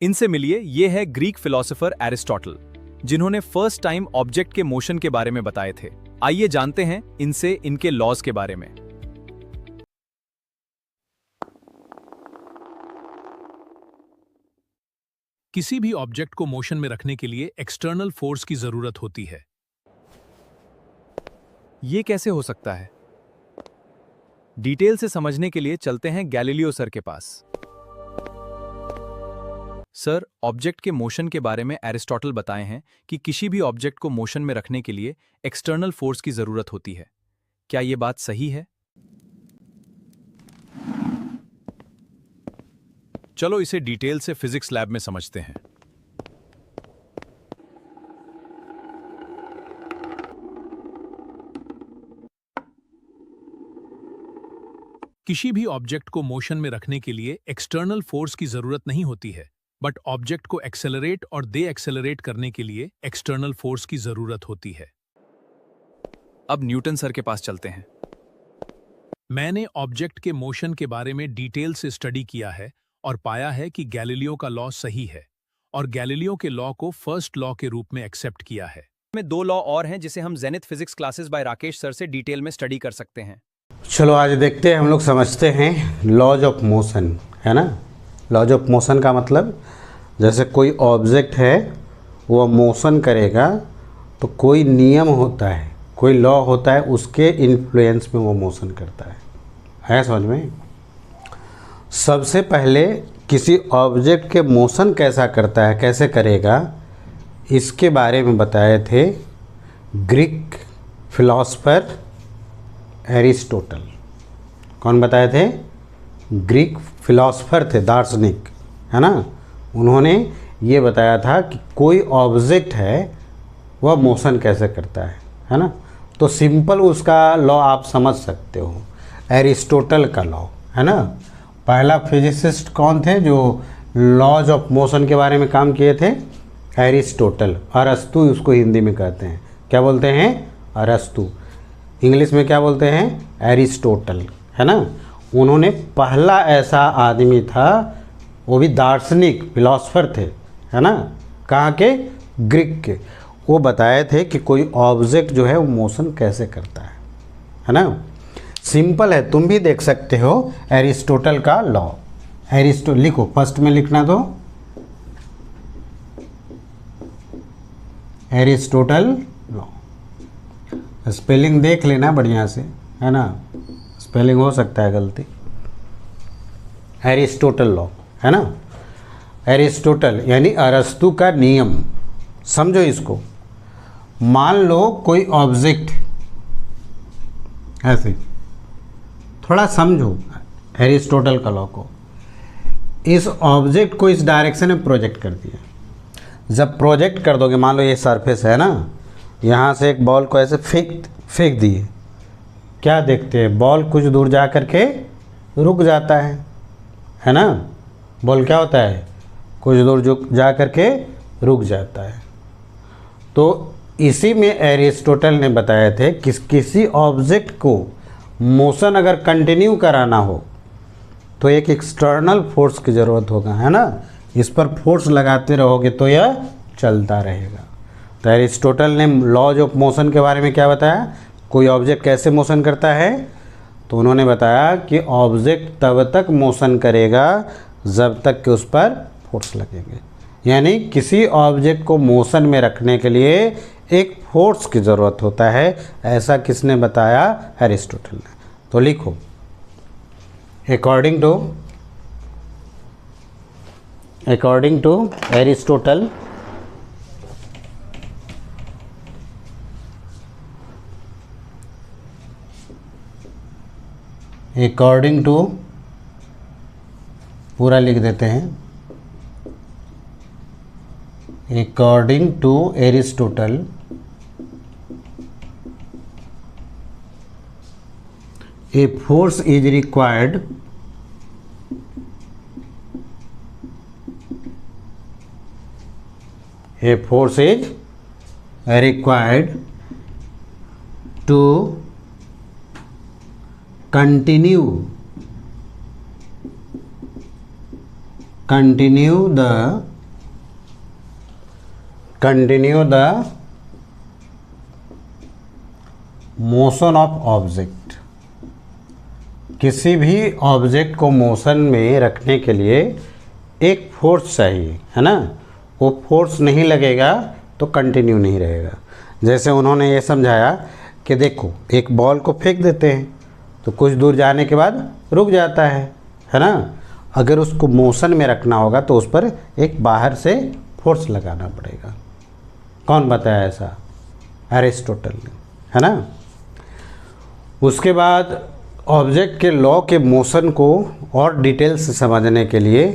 इनसे मिलिए, ये है ग्रीक फिलोसोफर एरिस्टोटल, जिन्होंने फर्स्ट टाइम ऑब्जेक्ट के मोशन के बारे में बताए थे। आइए जानते हैं इनसे इनके लॉज के बारे में। किसी भी ऑब्जेक्ट को मोशन में रखने के लिए एक्सटर्नल फोर्स की जरूरत होती है। ये कैसे हो सकता है? डिटेल से समझने के लिए चलते हैं गैलीलियो सर के पास। सर, ऑब्जेक्ट के मोशन के बारे में एरिस्टोटल बताए हैं कि किसी भी ऑब्जेक्ट को मोशन में रखने के लिए एक्सटर्नल फोर्स की जरूरत होती है। क्या यह बात सही है? चलो इसे डिटेल से फिजिक्स लैब में समझते हैं। किसी भी ऑब्जेक्ट को मोशन में रखने के लिए एक्सटर्नल फोर्स की जरूरत नहीं होती है, बट ऑब्जेक्ट को एक्सेलरेट और दे एक्सेलरेट करने के लिए एक्सटर्नल फोर्स की जरूरत होती है। अब न्यूटन सर के पास चलते हैं। मैंने ऑब्जेक्ट के मोशन के बारे में डिटेल से स्टडी किया है और पाया है कि गैलीलियो का लॉ सही है, और गैलीलियो के लॉ को फर्स्ट लॉ के रूप में एक्सेप्ट किया है। में दो लॉ और हैं जिसे हम zenith physics classes bye Rakesh sir से डिटेल में स्टडी कर सकते हैं। चलो आज देखते हैं, हम लोग समझते हैं लॉज ऑफ मोशन, है ना। लॉज ऑफ मोशन का मतलब, जैसे कोई ऑब्जेक्ट है वो मोशन करेगा तो कोई नियम होता है, कोई लॉ होता है, उसके इन्फ्लुएंस में वो मोशन करता है समझ में। सबसे पहले किसी ऑब्जेक्ट के मोशन कैसा करता है, कैसे करेगा, इसके बारे में बताए थे ग्रीक फिलोसोफर एरिस्टोटल। कौन बताए थे? ग्रीक फिलोसोफर थे, दार्शनिक, है ना। उन्होंने ये बताया था कि कोई ऑब्जेक्ट है वह मोशन कैसे करता है ना। तो सिंपल उसका लॉ आप समझ सकते हो, एरिस्टोटल का लॉ, है ना। पहला फिजिसिस्ट कौन थे जो लॉज ऑफ मोशन के बारे में काम किए थे? एरिस्टोटल। अरस्तु उसको हिंदी में कहते हैं, क्या बोलते हैं? अरस्तु। इंग्लिश में क्या बोलते हैं? एरिस्टोटल, है ना। उन्होंने पहला ऐसा आदमी था, वो भी दार्शनिक फिलोसोफर थे, है ना। कहाँ के? ग्रीक के। वो बताए थे कि कोई ऑब्जेक्ट जो है वो मोशन कैसे करता है ना। सिंपल है, तुम भी देख सकते हो एरिस्टोटल का लॉ। लिखो, फर्स्ट में लिखना तो एरिस्टोटल लॉ। स्पेलिंग देख लेना बढ़िया से, है ना, स्पेलिंग हो सकता है गलती। एरिस्टोटल लॉ, है ना। एरिस्टोटल यानी अरस्तु का नियम। समझो इसको। मान लो कोई ऑब्जेक्ट, ऐसे थोड़ा समझो एरिस्टोटल का लॉ को। इस ऑब्जेक्ट को इस डायरेक्शन में प्रोजेक्ट कर दिया। जब प्रोजेक्ट कर दोगे, मान लो ये सरफेस है ना, यहाँ से एक बॉल को ऐसे फेंक दिए, क्या देखते हैं? बॉल कुछ दूर जा कर के रुक जाता है ना। बॉल क्या होता है? कुछ दूर जा कर के रुक जाता है। तो इसी में एरिस्टोटल ने बताए थे कि किसी ऑब्जेक्ट को मोशन अगर कंटिन्यू कराना हो तो एक एक्सटर्नल फोर्स की ज़रूरत होगा, है ना। इस पर फोर्स लगाते रहोगे तो यह चलता रहेगा। तो एरिस्टोटल ने लॉज ऑफ मोशन के बारे में क्या बताया? कोई ऑब्जेक्ट कैसे मोशन करता है? तो उन्होंने बताया कि ऑब्जेक्ट तब तक मोशन करेगा जब तक कि उस पर फोर्स लगेंगे। यानी किसी ऑब्जेक्ट को मोशन में रखने के लिए एक फोर्स की ज़रूरत होता है। ऐसा किसने बताया? एरिस्टोटल ने। तो लिखो, according to Aristotle, according to, पूरा लिख देते हैं, according to Aristotle, a force is required to continue continue the motion of object. किसी भी ऑब्जेक्ट को मोशन में रखने के लिए एक फोर्स चाहिए, है ना। वो फोर्स नहीं लगेगा तो कंटिन्यू नहीं रहेगा। जैसे उन्होंने ये समझाया कि देखो एक बॉल को फेंक देते हैं तो कुछ दूर जाने के बाद रुक जाता है ना। अगर उसको मोशन में रखना होगा तो उस पर एक बाहर से फोर्स लगाना पड़ेगा। कौन बताया ऐसा? एरिस्टोटल ने, है ना। उसके बाद ऑब्जेक्ट के लॉ के मोशन को और डिटेल से समझने के लिए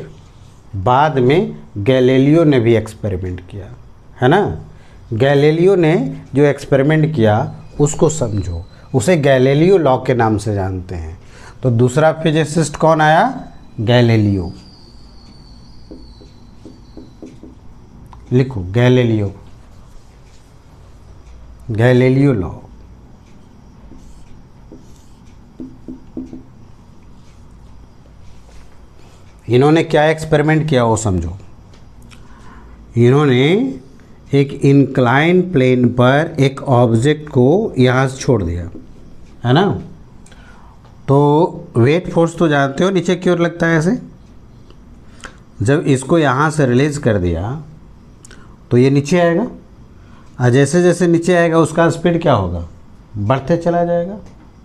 बाद में गैलीलियो ने भी एक्सपेरिमेंट किया, है ना। गैलीलियो ने जो एक्सपेरिमेंट किया उसको समझो, उसे गैलीलियो लॉ के नाम से जानते हैं। तो दूसरा फिजिसिस्ट कौन आया? गैलीलियो। लिखो गैलीलियो, गैलीलियो लॉ। इन्होंने क्या एक्सपेरिमेंट किया वो समझो। इन्होंने एक इंक्लाइन प्लेन पर एक ऑब्जेक्ट को यहाँ से छोड़ दिया, है ना। तो वेट फोर्स तो जानते हो नीचे की ओर लगता है ऐसे। जब इसको यहाँ से रिलीज कर दिया तो ये नीचे आएगा, और जैसे जैसे नीचे आएगा उसका स्पीड क्या होगा? बढ़ते चला जाएगा,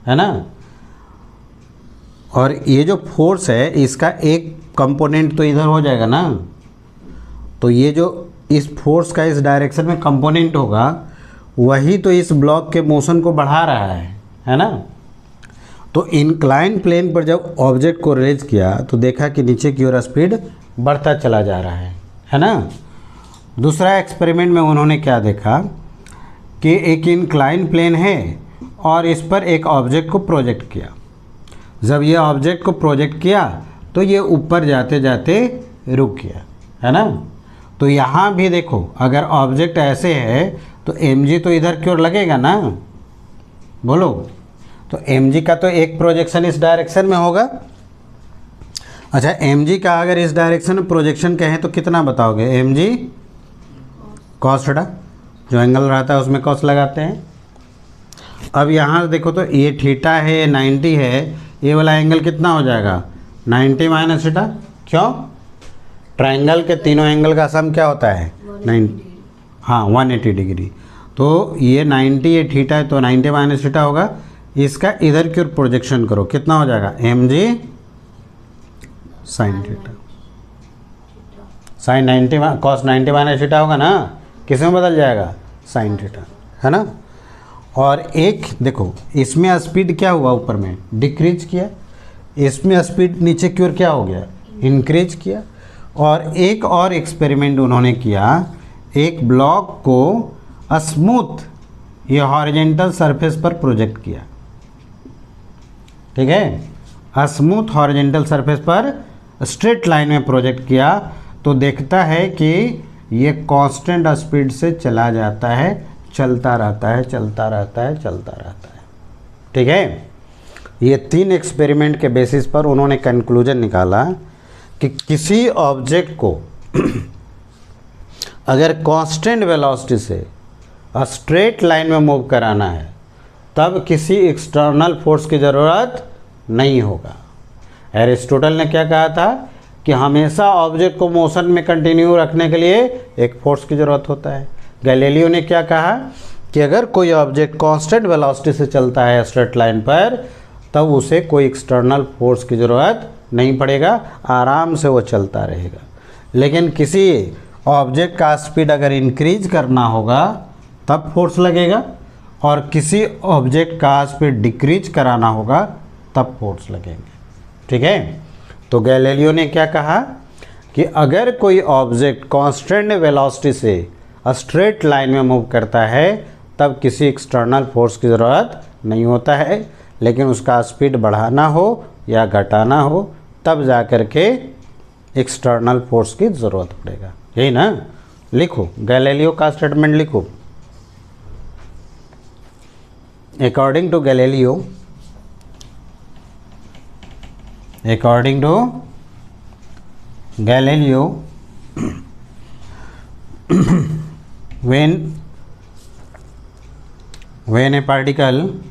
है ना। और ये जो फोर्स है इसका एक कंपोनेंट तो इधर हो जाएगा ना। तो ये जो इस फोर्स का इस डायरेक्शन में कंपोनेंट होगा वही तो इस ब्लॉक के मोशन को बढ़ा रहा है ना। तो इंक्लाइन प्लेन पर जब ऑब्जेक्ट को रिलीज किया तो देखा कि नीचे की ओर स्पीड बढ़ता चला जा रहा है ना। दूसरा एक्सपेरिमेंट में उन्होंने क्या देखा कि एक इंक्लाइन प्लेन है और इस पर एक ऑब्जेक्ट को प्रोजेक्ट किया। जब ये ऑब्जेक्ट को प्रोजेक्ट किया तो ये ऊपर जाते जाते रुक गया, है ना। तो यहाँ भी देखो अगर ऑब्जेक्ट ऐसे है तो mg तो इधर की ओर लगेगा ना, बोलो। तो mg का तो एक प्रोजेक्शन इस डायरेक्शन में होगा। अच्छा mg का अगर इस डायरेक्शन में प्रोजेक्शन कहें तो कितना बताओगे? mg कॉस थीटा, जो एंगल रहता है उसमें कॉस लगाते हैं। अब यहाँ देखो तो ये थीटा है, ये 90 है, ये वाला एंगल कितना हो जाएगा? 90 माइनस थीटा। क्यों? ट्रायंगल के तीनों एंगल का सम क्या होता है? 90, हाँ 180 डिग्री। तो ये 90 ये थीटा है तो 90 माइनस थीटा होगा। इसका इधर की ओर प्रोजेक्शन करो, कितना हो जाएगा? mg sine theta. Sine 90 cos 90 minus theta होगा ना, किस में बदल जाएगा? साइन थीटा, है ना। और एक देखो इसमें स्पीड क्या हुआ? ऊपर में डिक्रीज किया, इसमें स्पीड नीचे की ओर क्या हो गया? इंक्रीज किया। और एक और एक्सपेरिमेंट उन्होंने किया, एक ब्लॉक को स्मूथ ये हॉरिजेंटल सरफेस पर प्रोजेक्ट किया, ठीक है। स्मूथ हॉरिजेंटल सरफेस पर स्ट्रेट लाइन में प्रोजेक्ट किया तो देखता है कि ये कांस्टेंट स्पीड से चला जाता है, चलता रहता है, चलता रहता है, चलता रहता है, ठीक है। ये 3 एक्सपेरिमेंट के बेसिस पर उन्होंने कंक्लूजन निकाला कि किसी ऑब्जेक्ट को अगर कांस्टेंट वेलोसिटी से स्ट्रेट लाइन में मूव कराना है तब किसी एक्सटर्नल फोर्स की ज़रूरत नहीं होगा। एरिस्टोटल ने क्या कहा था कि हमेशा ऑब्जेक्ट को मोशन में कंटिन्यू रखने के लिए एक फोर्स की ज़रूरत होता है। गैलीलियो ने क्या कहा कि अगर कोई ऑब्जेक्ट कांस्टेंट वेलोसिटी से चलता है स्ट्रेट लाइन पर तब उसे कोई एक्सटर्नल फोर्स की ज़रूरत नहीं पड़ेगा, आराम से वो चलता रहेगा। लेकिन किसी ऑब्जेक्ट का स्पीड अगर इंक्रीज करना होगा तब फोर्स लगेगा, और किसी ऑब्जेक्ट का स्पीड डिक्रीज कराना होगा तब फोर्स लगेंगे, ठीक है। तो गैलीलियो ने क्या कहा कि अगर कोई ऑब्जेक्ट कांस्टेंट वेलोसिटी से स्ट्रेट लाइन में मूव करता है तब किसी एक्सटर्नल फोर्स की ज़रूरत नहीं होता है, लेकिन उसका स्पीड बढ़ाना हो या घटाना हो तब जा कर के एक्सटर्नल फोर्स की ज़रूरत पड़ेगा। यही ना, लिखो गैलीलियो का स्टेटमेंट लिखो। According to Galileo, Galileo when a particle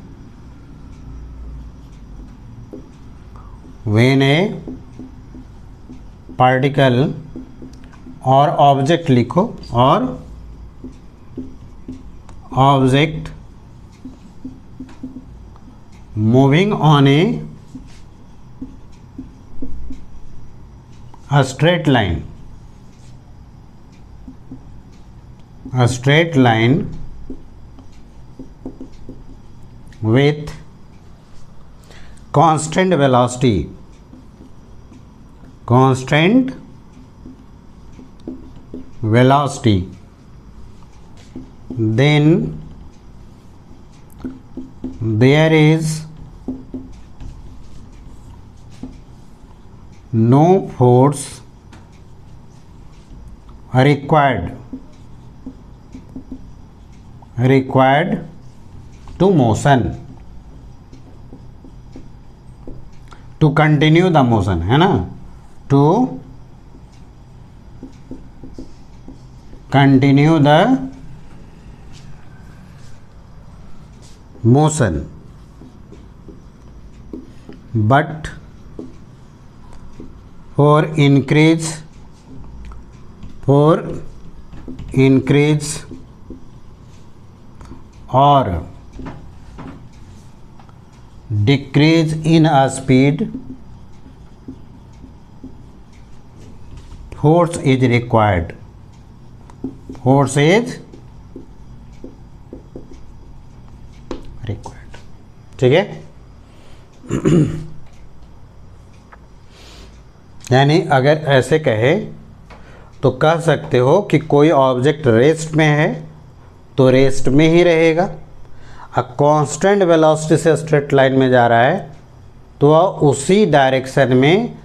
और ऑब्जेक्ट लिखो, और object moving on a straight line with constant velocity, then there is no force required to motion, to continue the motion, है ना, to continue the motion, but for increase or decrease in a speed, force is required. ठीक है। यानी अगर ऐसे कहे तो कह सकते हो कि कोई ऑब्जेक्ट रेस्ट में है तो रेस्ट में ही रहेगा, कांस्टेंट वेलोसिटी से स्ट्रेट लाइन में जा रहा है तो वह उसी डायरेक्शन में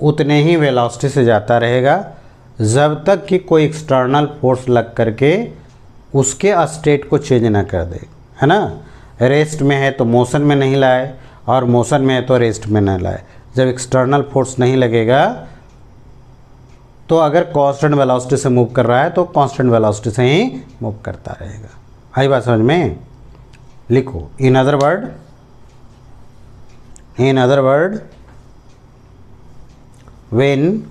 उतने ही वेलोसिटी से जाता रहेगा जब तक कि कोई एक्सटर्नल फोर्स लग करके उसके स्टेट को चेंज ना कर दे, है ना। रेस्ट में है तो मोशन में नहीं लाए, और मोशन में है तो रेस्ट में ना लाए। जब एक्सटर्नल फोर्स नहीं लगेगा तो अगर कांस्टेंट वेलोसिटी से मूव कर रहा है तो कांस्टेंट वेलोसिटी से ही मूव करता रहेगा। आई बात समझ में? लिखो, in other word when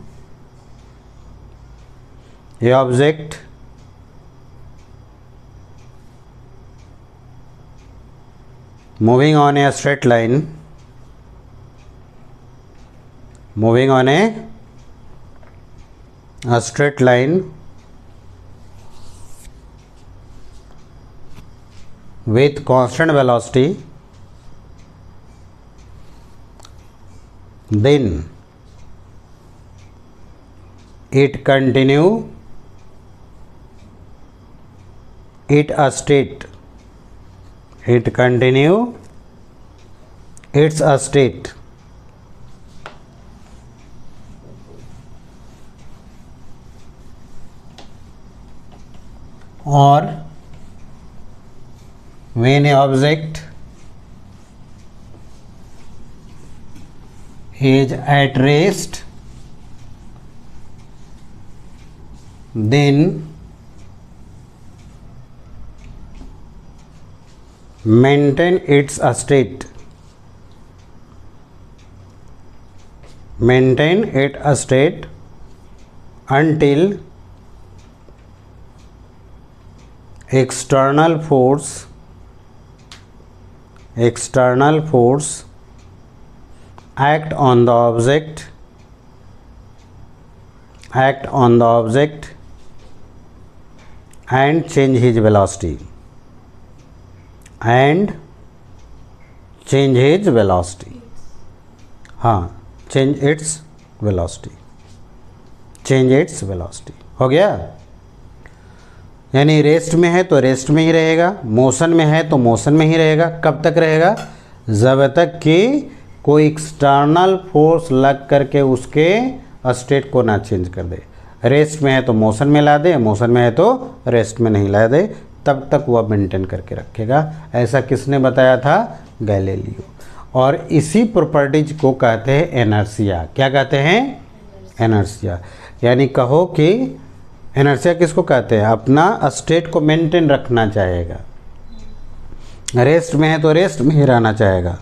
A object moving on a straight line with constant velocity, then it continue its state or when a object is at rest, then maintain its state until external force act on the object and change his velocity change its velocity हो गया। यानी rest में है तो rest में ही रहेगा, motion में है तो मोशन में ही रहेगा। कब तक रहेगा? जब तक कि कोई एक्सटर्नल फोर्स लग करके उसके स्टेट को ना चेंज कर दे। रेस्ट में है तो मोशन में ला दे, मोशन में है तो रेस्ट में नहीं ला दे, तब तक वह मेंटेन करके रखेगा। ऐसा किसने बताया था? गैलीलियो। और इसी प्रॉपर्टीज को कहते हैं इनर्शिया। क्या कहते हैं? इनर्शिया। यानी कहो कि इनर्शिया किसको कहते हैं? अपना स्टेट को मेंटेन रखना चाहेगा। रेस्ट में है तो रेस्ट में ही रहना चाहेगा,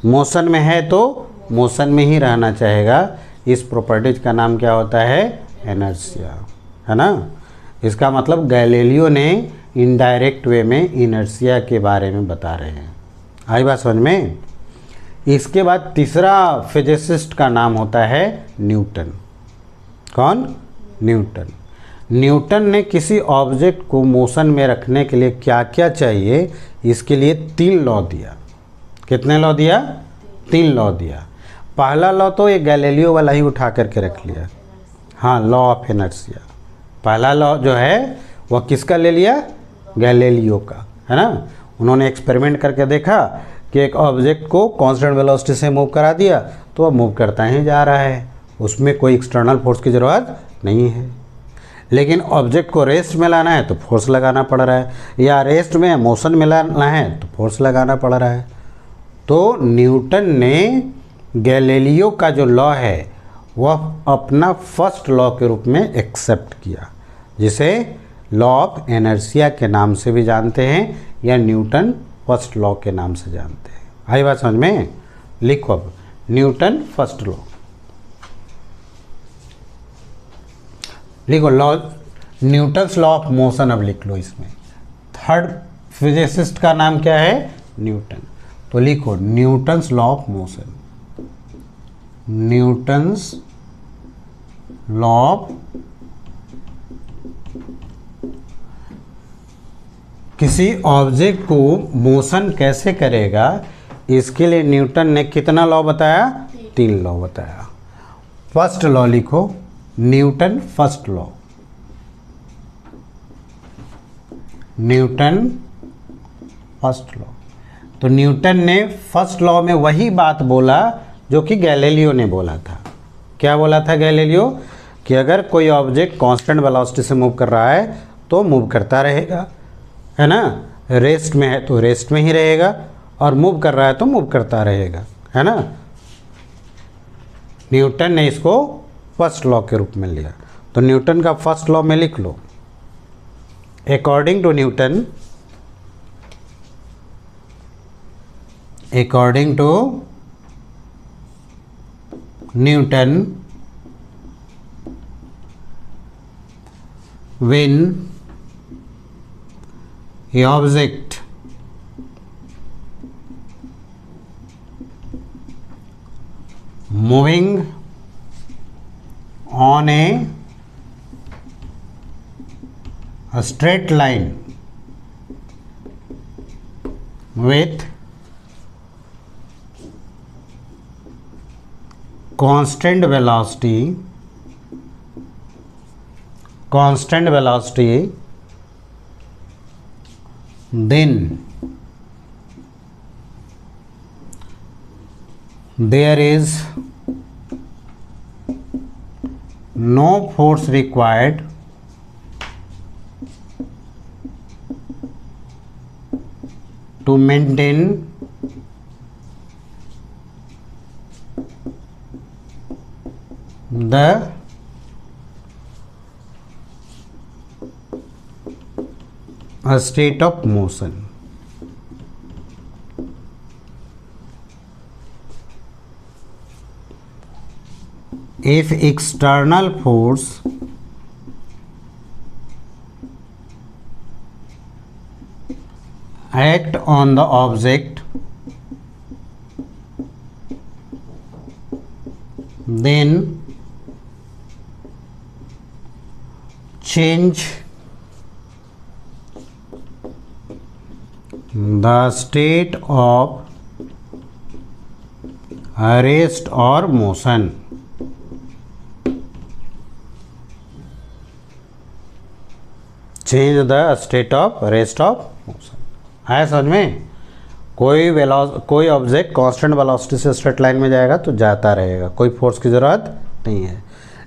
मोशन में है तो मोशन में ही रहना चाहेगा। इस प्रॉपर्टीज का नाम क्या होता है? इनर्शिया, है ना। इसका मतलब गैलीलियो ने इनडायरेक्ट वे में इनर्शिया के बारे में बता रहे हैं। आई बात समझ में। इसके बाद तीसरा फिजिसिस्ट का नाम होता है न्यूटन। कौन? न्यूटन। न्यूटन ने किसी ऑब्जेक्ट को मोशन में रखने के लिए क्या क्या चाहिए, इसके लिए 3 लॉ दिया। कितने लॉ दिया? 3 लॉ दिया। पहला लॉ तो ये गैलीलियो वाला ही उठा करके रख लिया, हाँ, लॉ ऑफ इनर्शिया। पहला लॉ जो है वह किसका ले लिया? गैलीलियो का, है ना। उन्होंने एक्सपेरिमेंट करके देखा कि एक ऑब्जेक्ट को कांस्टेंट वेलोसिटी से मूव करा दिया तो वह मूव करता ही जा रहा है, उसमें कोई एक्सटर्नल फोर्स की ज़रूरत नहीं है। लेकिन ऑब्जेक्ट को रेस्ट में लाना है तो फोर्स लगाना पड़ रहा है, या रेस्ट में मोशन में लाना है तो फोर्स लगाना पड़ रहा है। तो न्यूटन ने गैलीलियो का जो लॉ है वह अपना फर्स्ट लॉ के रूप में एक्सेप्ट किया, जिसे लॉ ऑफ इनर्शिया के नाम से भी जानते हैं या न्यूटन फर्स्ट लॉ के नाम से जानते हैं। आई बात समझ में। लिखो अब न्यूटन फर्स्ट लॉ, लिखो law, Newton's law of motion अब लिख लो इसमें। थर्ड फिजिसिस्ट का नाम क्या है? न्यूटन। तो लिखो Newton's law of motion, Newton's law of, किसी ऑब्जेक्ट को मोशन कैसे करेगा इसके लिए न्यूटन ने कितना लॉ बताया? 3 लॉ बताया। फर्स्ट लॉ लिखो, Newton first law, Newton first law. तो न्यूटन ने फर्स्ट लॉ में वही बात बोला जो कि गैलीलियो ने बोला था। क्या बोला था गैलीलियो? कि अगर कोई ऑब्जेक्ट कांस्टेंट वेलोसिटी से मूव कर रहा है तो मूव करता रहेगा, है ना। रेस्ट में है तो रेस्ट में ही रहेगा, और मूव कर रहा है तो मूव करता रहेगा, है ना। न्यूटन ने इसको फर्स्ट लॉ के रूप में लिया। तो न्यूटन का फर्स्ट लॉ में लिख लो, according to Newton, according to Newton, when a object moving on a straight line with constant velocity, then there is no force required to maintain the a state of motion. If external force act on the object, then change the state of rest or motion. Change the state of rest of motion. है समझ में। कोई object constant velocity से straight line में जाएगा तो जाता रहेगा, कोई फोर्स की ज़रूरत नहीं है।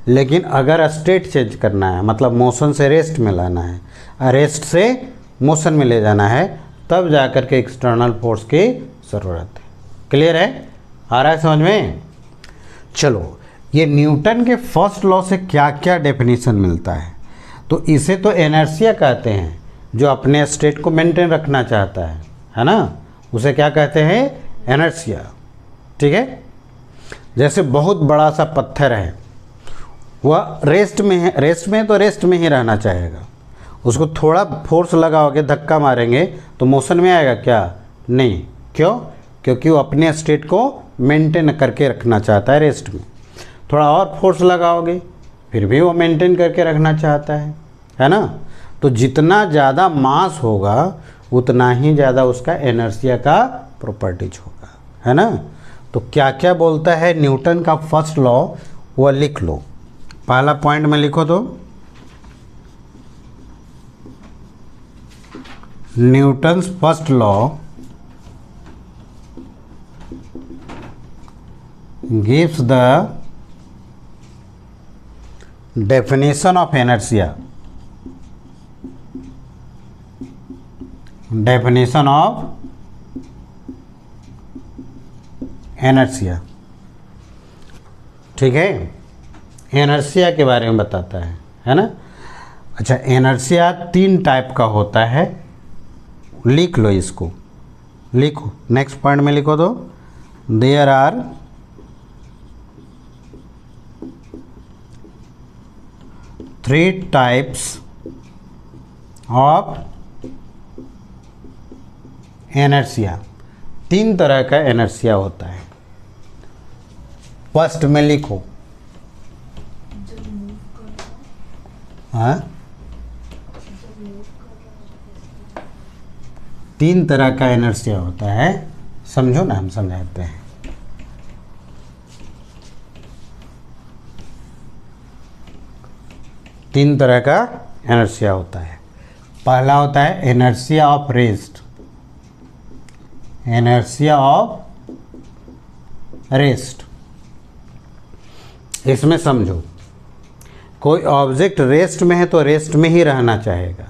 लेकिन अगर स्टेट चेंज करना है, मतलब मोशन से रेस्ट में लाना है, रेस्ट से मोशन में ले जाना है, तब जाकर के एक्सटर्नल फोर्स की ज़रूरत है। क्लियर है? आ रहा है समझ में। चलो ये न्यूटन के फर्स्ट लॉ से क्या क्या डेफिनेशन मिलता है। तो इसे तो इनर्शिया कहते हैं, जो अपने स्टेट को मेंटेन रखना चाहता है ना, उसे क्या कहते हैं, इनर्शिया। ठीक है, जैसे बहुत बड़ा सा पत्थर है, वह रेस्ट में है, रेस्ट में है तो रेस्ट में ही रहना चाहेगा। उसको थोड़ा फोर्स लगाओगे, धक्का मारेंगे तो मोशन में आएगा क्या, नहीं। क्यों, क्योंकि वो अपने स्टेट को मेंटेन करके रखना चाहता है रेस्ट में। थोड़ा और फोर्स लगाओगे फिर भी वो मेंटेन करके रखना चाहता है ना। तो जितना ज़्यादा मास होगा उतना ही ज़्यादा उसका इनर्शिया का प्रॉपर्टीज होगा, है ना। तो क्या क्या बोलता है न्यूटन का फर्स्ट लॉ, वो लिख लो। पहला पॉइंट में लिखो तो Newton's first law gives the definition of inertia, definition of inertia। ठीक है, इनर्शिया के बारे में बताता है ना। अच्छा, इनर्शिया 3 टाइप का होता है, लिख लो इसको, लिखो। नेक्स्ट पॉइंट में लिखो तो there are 3 types of inertia. 3 तरह का इनर्शिया होता है। फर्स्ट में लिखो, हाँ, 3 तरह का इनर्शिया होता है, समझो ना, हम समझाते हैं। तीन तरह का इनर्शिया होता है। पहला होता है inertia of rest, inertia of rest. इसमें समझो, कोई ऑब्जेक्ट रेस्ट में है तो रेस्ट में ही रहना चाहेगा।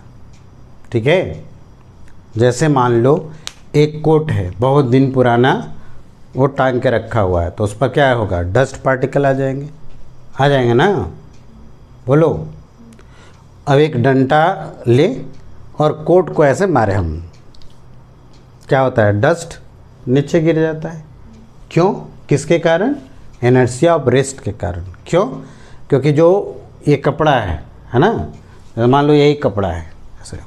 ठीक है, जैसे मान लो एक कोट है, बहुत दिन पुराना, वो टांग के रखा हुआ है, तो उस पर क्या होगा, डस्ट पार्टिकल आ जाएंगे ना, बोलो। अब एक डंडा ले और कोट को ऐसे मारे हम, क्या होता है, डस्ट नीचे गिर जाता है। क्यों, किसके कारण, इनर्शिया ऑफ रेस्ट के कारण। क्यों, क्योंकि जो ये कपड़ा है ना, मान लो यही कपड़ा है ऐसे,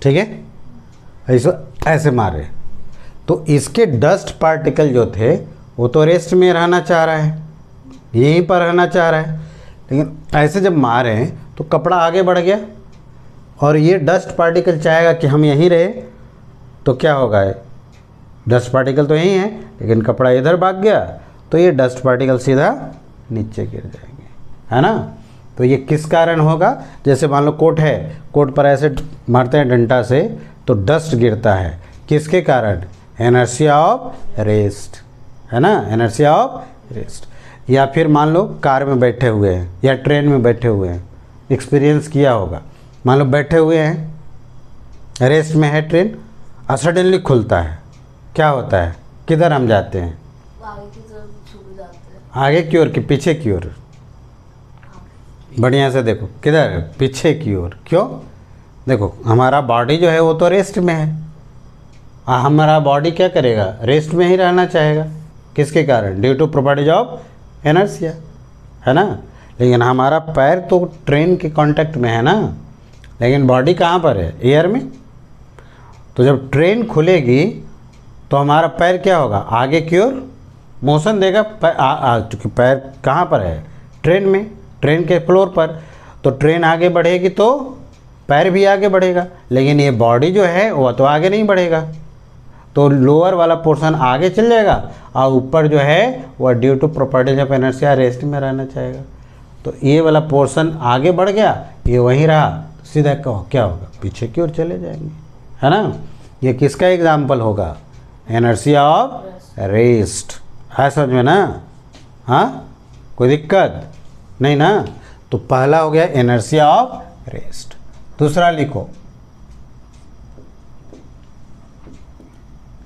ठीक है, ऐसे मारे तो इसके डस्ट पार्टिकल जो थे वो तो रेस्ट में रहना चाह रहा है, यहीं पर रहना चाह रहा है, लेकिन ऐसे जब मारे तो कपड़ा आगे बढ़ गया और ये डस्ट पार्टिकल चाहेगा कि हम यहीं रहे, तो क्या होगा, डस्ट पार्टिकल तो यहीं है लेकिन कपड़ा इधर भाग गया, तो ये डस्ट पार्टिकल सीधा नीचे गिर जाएंगे, है ना। तो ये किस कारण होगा, जैसे मान लो कोट है, कोट पर ऐसे मारते हैं डंडा से तो डस्ट गिरता है, किसके कारण, इनर्शिया ऑफ रेस्ट, है ना, इनर्शिया ऑफ रेस्ट। या फिर मान लो कार में बैठे हुए हैं या ट्रेन में बैठे हुए हैं, एक्सपीरियंस किया होगा, मान लो बैठे हुए हैं, रेस्ट में है ट्रेन, और सडनली खुलता है, क्या होता है, किधर हम जाते हैं, आगे की तरफ छूट जाते हैं। आगे की ओर कि पीछे की ओर, बढ़िया से देखो, किधर, पीछे की ओर। क्यों, देखो हमारा बॉडी जो है वो तो रेस्ट में है, हमारा बॉडी क्या करेगा, रेस्ट में ही रहना चाहेगा, किसके कारण, due to properties of inertia, है ना। लेकिन हमारा पैर तो ट्रेन के कांटेक्ट में है ना, लेकिन बॉडी कहाँ पर है, एयर में। तो जब ट्रेन खुलेगी तो हमारा पैर क्या होगा, आगे की ओर मोशन देगा, चूँकि पैर कहाँ पर है, ट्रेन में, ट्रेन के फ्लोर पर, तो ट्रेन आगे बढ़ेगी तो पैर भी आगे बढ़ेगा, लेकिन ये बॉडी जो है वो तो आगे नहीं बढ़ेगा, तो लोअर वाला पोर्शन आगे चल जाएगा और ऊपर जो है वह due to properties of inertia rest में रहना चाहेगा। तो ये वाला पोर्शन आगे बढ़ गया, ये वहीं रहा, सीधा क्या होगा, पीछे की ओर चले जाएंगे, है ना। ये किसका एग्जाम्पल होगा, इनर्शिया ऑफ रेस्ट, है समझ में ना, हाँ, कोई दिक्कत नहीं ना। तो पहला हो गया इनर्शिया ऑफ रेस्ट। दूसरा लिखो,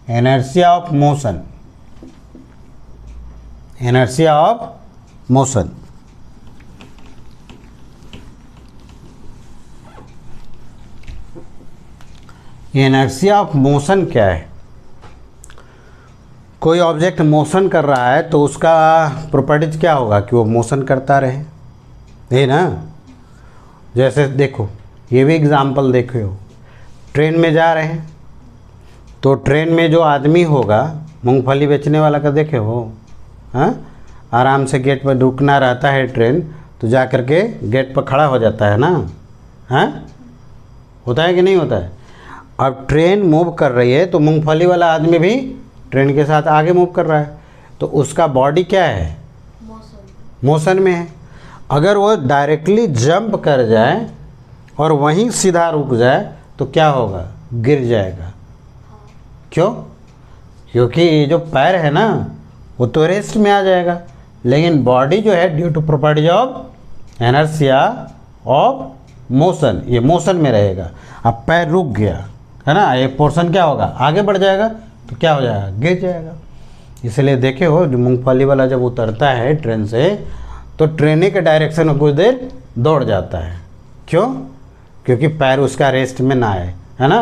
inertia of motion, inertia of motion. Inertia of motion क्या है? कोई ऑब्जेक्ट मोशन कर रहा है तो उसका प्रॉपर्टीज क्या होगा कि वो मोशन करता रहे, है ना। जैसे देखो, ये भी एग्जांपल देखो, ट्रेन में जा रहे हैं तो ट्रेन में जो आदमी होगा, मूंगफली बेचने वाला का देखे हो, हाँ, आराम से गेट पर रुकना रहता है ट्रेन, तो जा कर के गेट पर खड़ा हो जाता है ना, हाँ, होता है कि नहीं होता है। अब ट्रेन मूव कर रही है तो मूंगफली वाला आदमी भी ट्रेन के साथ आगे मूव कर रहा है, तो उसका बॉडी क्या है? मोशन में है। अगर वो डायरेक्टली जंप कर जाए और वहीं सीधा रुक जाए तो क्या होगा? गिर जाएगा। क्यों? क्योंकि ये जो पैर है ना वो तो रेस्ट में आ जाएगा, लेकिन बॉडी जो है due to properties of inertia of motion, ये मोशन में रहेगा। अब पैर रुक गया है ना, ये पोर्शन क्या होगा? आगे बढ़ जाएगा, तो क्या हो जाएगा? गिर जाएगा। इसलिए देखे हो, जो मूंगफली वाला जब उतरता है ट्रेन से तो ट्रेन के डायरेक्शन में कुछ देर दौड़ जाता है। क्यों? क्योंकि पैर उसका रेस्ट में ना आए, है ना,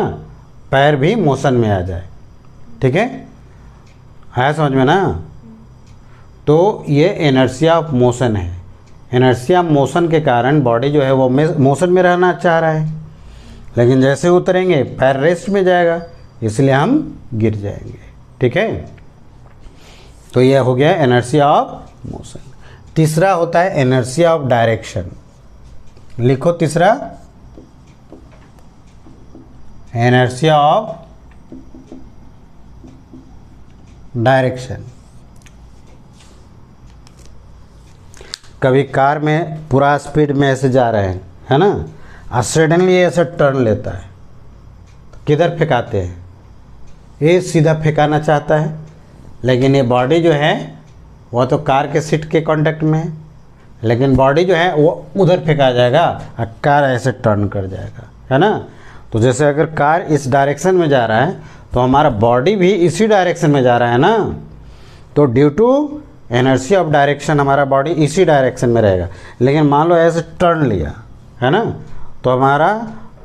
पैर भी मोशन में आ जाए। ठीक है समझ में ना। तो ये इनर्शिया ऑफ मोशन है। इनर्शिया मोशन के कारण बॉडी जो है वो मोशन में रहना चाह रहा है, लेकिन जैसे उतरेंगे पैर रेस्ट में जाएगा, इसलिए हम गिर जाएंगे। ठीक है, तो यह हो गया इनर्शिया ऑफ मोशन। तीसरा होता है इनर्शिया ऑफ डायरेक्शन। लिखो तीसरा, इनर्शिया ऑफ डायरेक्शन। कभी कार में पूरा स्पीड में ऐसे जा रहे हैं, है ना, और सडनली ऐसे टर्न लेता है, किधर फेंकाते हैं? ये सीधा फेंकाना चाहता है, लेकिन ये बॉडी जो है वो तो कार के सीट के कांटेक्ट में है, लेकिन बॉडी जो है वो उधर फेंका जाएगा और कार ऐसे टर्न कर जाएगा, है ना। तो जैसे अगर कार इस डायरेक्शन में जा रहा है तो हमारा बॉडी भी इसी डायरेक्शन में जा रहा है ना, तो due to inertia of direction हमारा बॉडी इसी डायरेक्शन में रहेगा। लेकिन मान लो ऐसे टर्न लिया, है ना, तो हमारा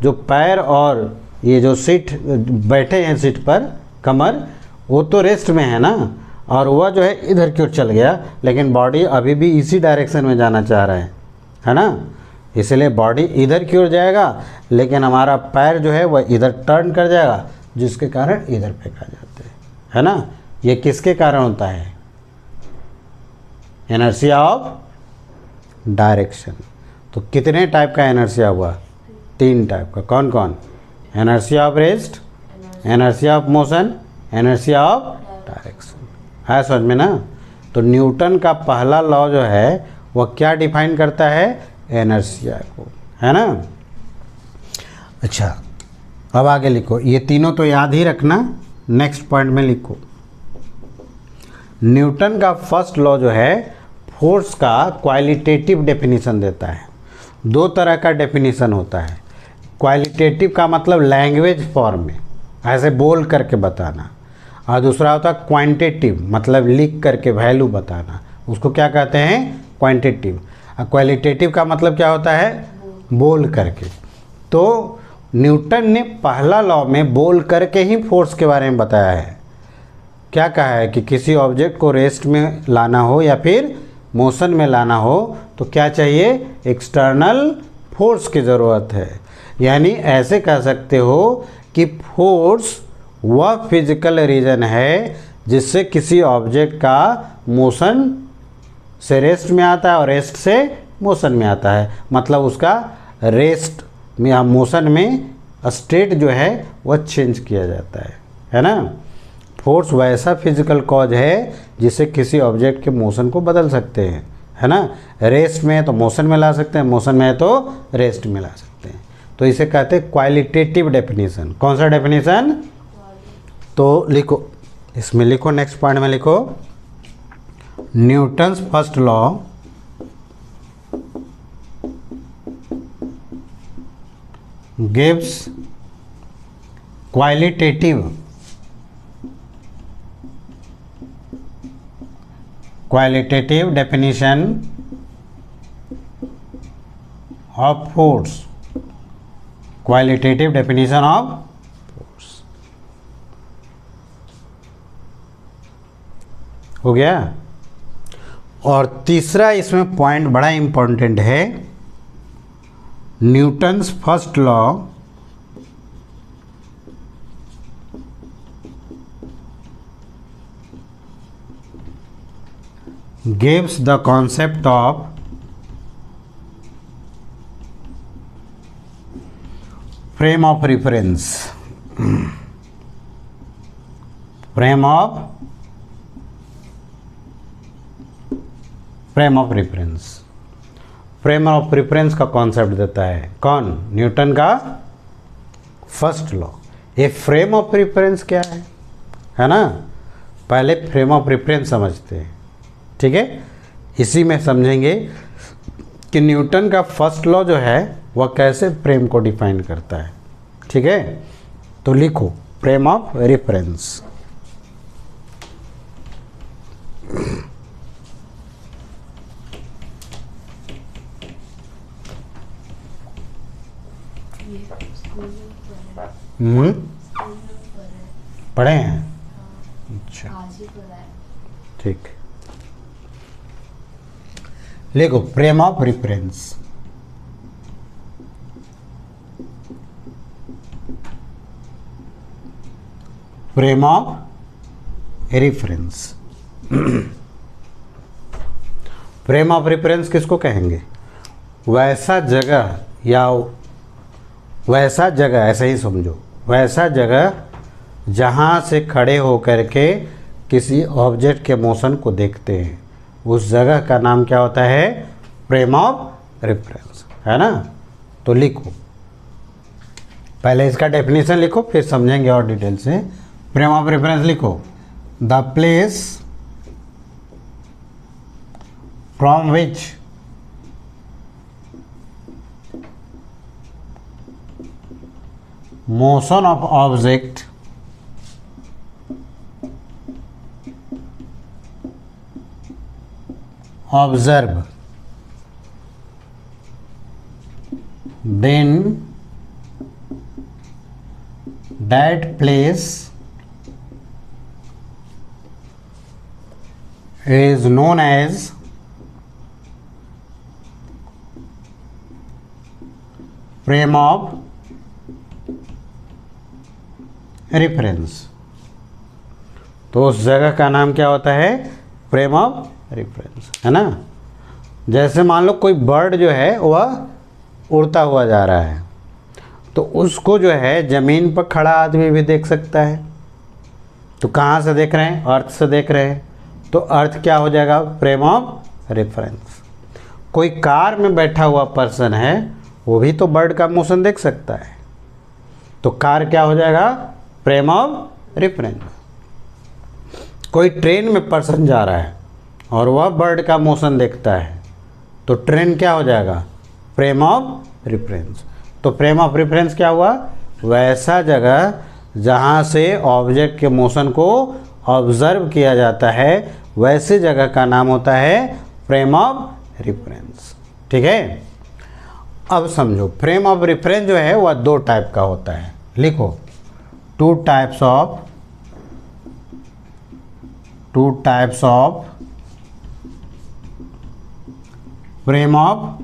जो पैर और ये जो सीट बैठे हैं सीट पर, कमर, वो तो रेस्ट में है ना, और वह जो है इधर की ओर चल गया, लेकिन बॉडी अभी भी इसी डायरेक्शन में जाना चाह रहा है ना। इसलिए बॉडी इधर की ओर जाएगा, लेकिन हमारा पैर जो है वह इधर टर्न कर जाएगा, जिसके कारण इधर फेंका जाते हैं, है ना। ये किसके कारण होता है? Inertia of direction. तो कितने टाइप का इनर्शिया हुआ? 3 टाइप का। कौन कौन? Inertia of rest, inertia of motion, inertia of direction. है समझ में ना। तो न्यूटन का पहला लॉ जो है वह क्या डिफाइन करता है? इनर्शिया को, है ना। अच्छा, अब आगे लिखो, ये तीनों तो याद ही रखना, नेक्स्ट पॉइंट में लिखो। न्यूटन का फर्स्ट लॉ जो है फोर्स का क्वालिटेटिव डेफिनेशन देता है। 2 तरह का डेफिनेशन होता है। क्वालिटेटिव का मतलब लैंग्वेज फॉर्म में ऐसे बोल करके बताना, और दूसरा होता है क्वांटिटेटिव, मतलब लिख करके वैल्यू बताना, उसको क्या कहते हैं? क्वांटिटेटिव। और क्वालिटेटिव का मतलब क्या होता है? बोल करके। तो न्यूटन ने पहला लॉ में बोल करके ही फोर्स के बारे में बताया है। क्या कहा है कि किसी ऑब्जेक्ट को रेस्ट में लाना हो या फिर मोशन में लाना हो तो क्या चाहिए? एक्सटर्नल फोर्स की ज़रूरत है। यानी ऐसे कह सकते हो कि फोर्स वह फिजिकल रीजन है जिससे किसी ऑब्जेक्ट का मोशन से रेस्ट में आता है और रेस्ट से मोशन में आता है। मतलब उसका रेस्ट में या मोशन में स्टेट जो है वह चेंज किया जाता है ना। फोर्स वैसा फिजिकल कॉज है जिससे किसी ऑब्जेक्ट के मोशन को बदल सकते हैं, है ना। रेस्ट में है तो मोशन में ला सकते हैं, मोशन में है तो रेस्ट में ला सकते हैं। तो इसे कहते हैं क्वालिटेटिव डेफिनेशन। कौन सा डेफिनेशन? तो लिखो, इसमें लिखो, नेक्स्ट पॉइंट में लिखो, Newton's first law gives qualitative qualitative definition of force, qualitative definition of force. हो गया। और तीसरा इसमें पॉइंट बड़ा इंपॉर्टेंट है, Newton's first law gives the concept of frame of reference, frame of reference, frame of reference का concept देता है कौन? न्यूटन का फर्स्ट लॉ। ये फ्रेम ऑफ रेफरेंस क्या है ना? पहले फ्रेम ऑफ रेफरेंस समझते हैं, ठीक है। इसी में समझेंगे कि न्यूटन का फर्स्ट लॉ जो है वह कैसे फ्रेम को डिफाइन करता है, ठीक है। तो लिखो फ्रेम ऑफ रेफरेंस। पढ़े हैं? अच्छा, आज ही पढ़ा है। ठीक। लिखो frame of reference. Frame of reference. Frame of reference किसको कहेंगे? वैसा जगह या वैसा जगह, ऐसे ही समझो, वैसा जगह जहाँ से खड़े होकर के किसी ऑब्जेक्ट के मोशन को देखते हैं, उस जगह का नाम क्या होता है? फ्रेम ऑफ रेफरेंस, है ना। तो लिखो, पहले इसका डेफिनेशन लिखो, फिर समझेंगे और डिटेल से। फ्रेम ऑफ रेफरेंस लिखो, the place from which motion of object observe, then that place is known as frame of reference। तो उस जगह का नाम क्या होता है? फ्रेम ऑफ रेफरेंस, है ना। जैसे मान लो कोई बर्ड जो है वह उड़ता हुआ जा रहा है, तो उसको जो है ज़मीन पर खड़ा आदमी भी देख सकता है। तो कहाँ से देख रहे हैं? अर्थ से देख रहे हैं, तो अर्थ क्या हो जाएगा? Frame of reference. कोई कार में बैठा हुआ पर्सन है, वो भी तो बर्ड का मोशन देख सकता है, तो कार क्या हो जाएगा? Frame of reference. कोई ट्रेन में पर्सन जा रहा है और वह बर्ड का मोशन देखता है, तो ट्रेन क्या हो जाएगा? Frame of reference. तो फ्रेम ऑफ रेफरेंस क्या हुआ? वैसा जगह जहाँ से ऑब्जेक्ट के मोशन को ऑब्जर्व किया जाता है, वैसे जगह का नाम होता है फ्रेम ऑफ रेफरेंस, ठीक है। अब समझो, फ्रेम ऑफ रेफरेंस जो है वह दो टाइप का होता है। लिखो, two types of frame of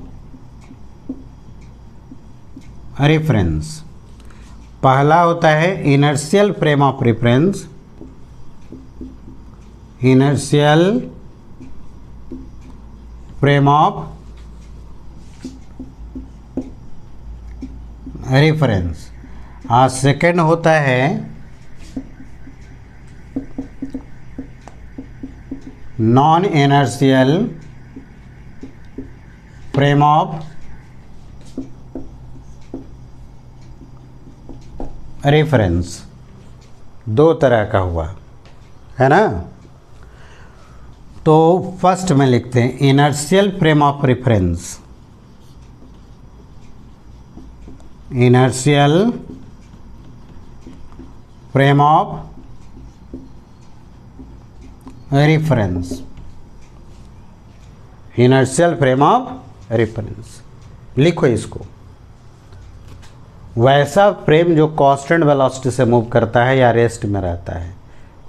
reference. पहला होता है inertial frame of reference, inertial frame of reference. और सेकेंड होता है non inertial frame of reference. दो तरह का हुआ, है ना। तो फर्स्ट में लिखते हैं inertial frame of reference, inertial frame of reference. Inertial frame of reference. लिखो इसको। वैसा फ्रेम जो कांस्टेंट वेलोसिटी से मूव करता है या रेस्ट में रहता है,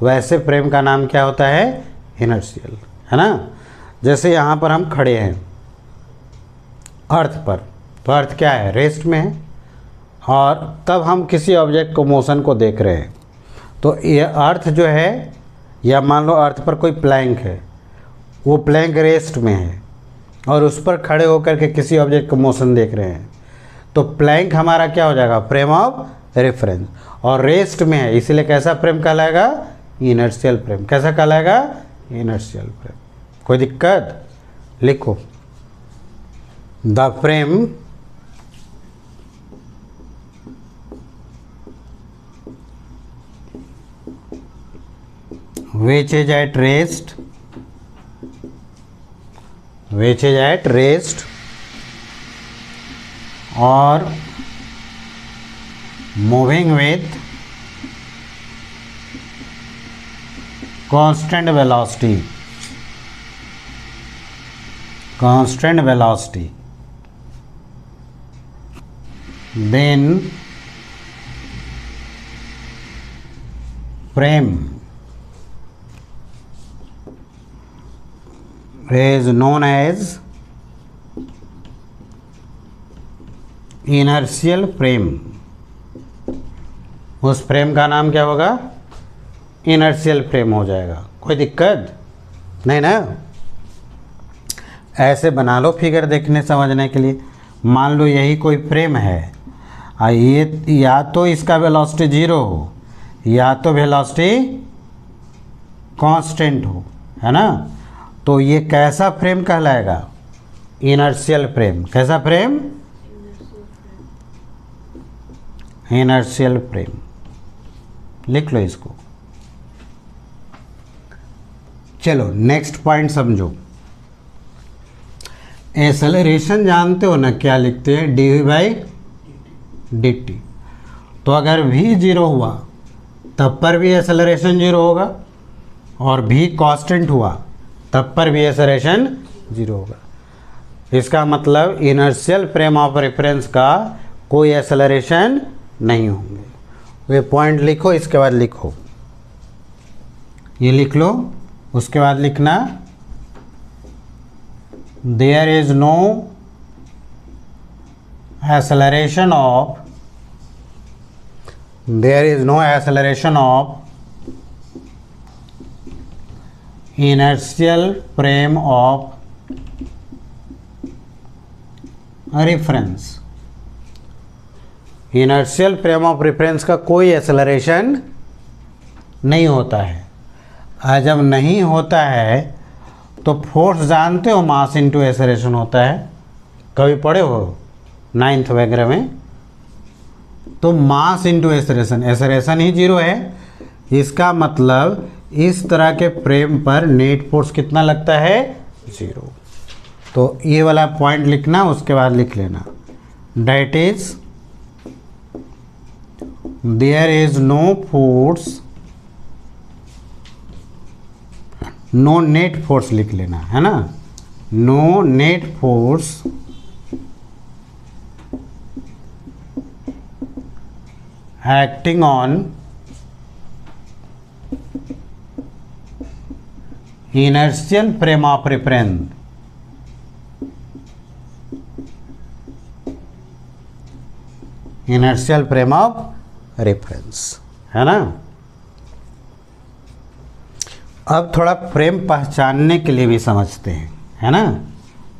वैसे फ्रेम का नाम क्या होता है? इनर्शियल, है ना। जैसे यहाँ पर हम खड़े हैं अर्थ पर, तो अर्थ क्या है? रेस्ट में है, और तब हम किसी ऑब्जेक्ट को मोशन को देख रहे हैं। तो ये अर्थ जो है, या मान लो अर्थ पर कोई प्लैंक है, वो प्लैंक रेस्ट में है और उस पर खड़े होकर के किसी ऑब्जेक्ट को मोशन देख रहे हैं, तो प्लैंक हमारा क्या हो जाएगा? Frame of reference. और रेस्ट में है, इसलिए कैसा फ्रेम कहलाएगा? Inertial frame. कैसा कहलाएगा? Inertial frame. कोई दिक्कत? लिखो, the frame which is at rest or moving with constant velocity then frame is known as inertial frame. उस फ्रेम का नाम क्या होगा? इनर्शियल फ्रेम हो जाएगा। कोई दिक्कत नहीं ना? ऐसे बना लो फिगर देखने समझने के लिए। मान लो यही कोई फ्रेम है, ये या तो इसका वेलोसिटी 0 हो या तो वेलोसिटी कांस्टेंट हो, है ना। तो ये कैसा फ्रेम कहलाएगा? Inertial frame. कैसा फ्रेम? Inertial frame. लिख लो इसको। चलो नेक्स्ट पॉइंट समझो। एक्सेलरेशन जानते हो ना, क्या लिखते हैं? dv/dt। तो अगर v 0 हुआ तब पर भी एक्सेलरेशन 0 होगा, और v कांस्टेंट हुआ तब पर भी एक्सेलरेशन 0 होगा। इसका मतलब इनर्शियल फ्रेम ऑफ रेफरेंस का कोई एक्सेलरेशन नहीं होंगे। ये पॉइंट लिखो, इसके बाद लिखो, ये लिख लो। उसके बाद लिखना there is no acceleration of inertial frame of reference। Inertial frame of reference का कोई एक्सेलरेशन नहीं होता है। और जब नहीं होता है तो फोर्स जानते हो, मास इंटू एक्सेलरेशन होता है। कभी पढ़े हो 9th वगैरह में? तो मास इंटू एक्सेलरेशन, एक्सेलरेशन ही 0 है। इसका मतलब इस तरह के फ्रेम पर नेट फोर्स कितना लगता है? 0। तो ये वाला पॉइंट लिखना, उसके बाद लिख लेना that is there is no force, no net force लिख लेना, है ना। No net force acting on inertial frame of reference। inertial frame of reference, है ना। अब थोड़ा फ्रेम पहचानने के लिए भी समझते हैं, है ना।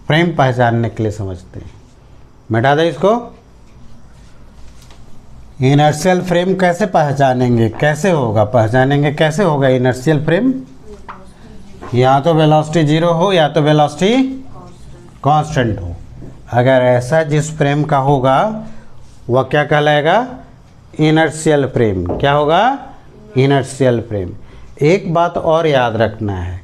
फ्रेम पहचानने के लिए समझते हैं। मिटा दे इसको। इनर्शियल फ्रेम कैसे पहचानेंगे? कैसे होगा? पहचानेंगे कैसे होगा इनर्शियल फ्रेम? या तो वेलोसिटी 0 हो या तो वेलोसिटी कांस्टेंट हो। अगर ऐसा जिस फ्रेम का होगा वह क्या कहलाएगा? Inertial frame. क्या होगा? Inertial frame. एक बात और याद रखना है,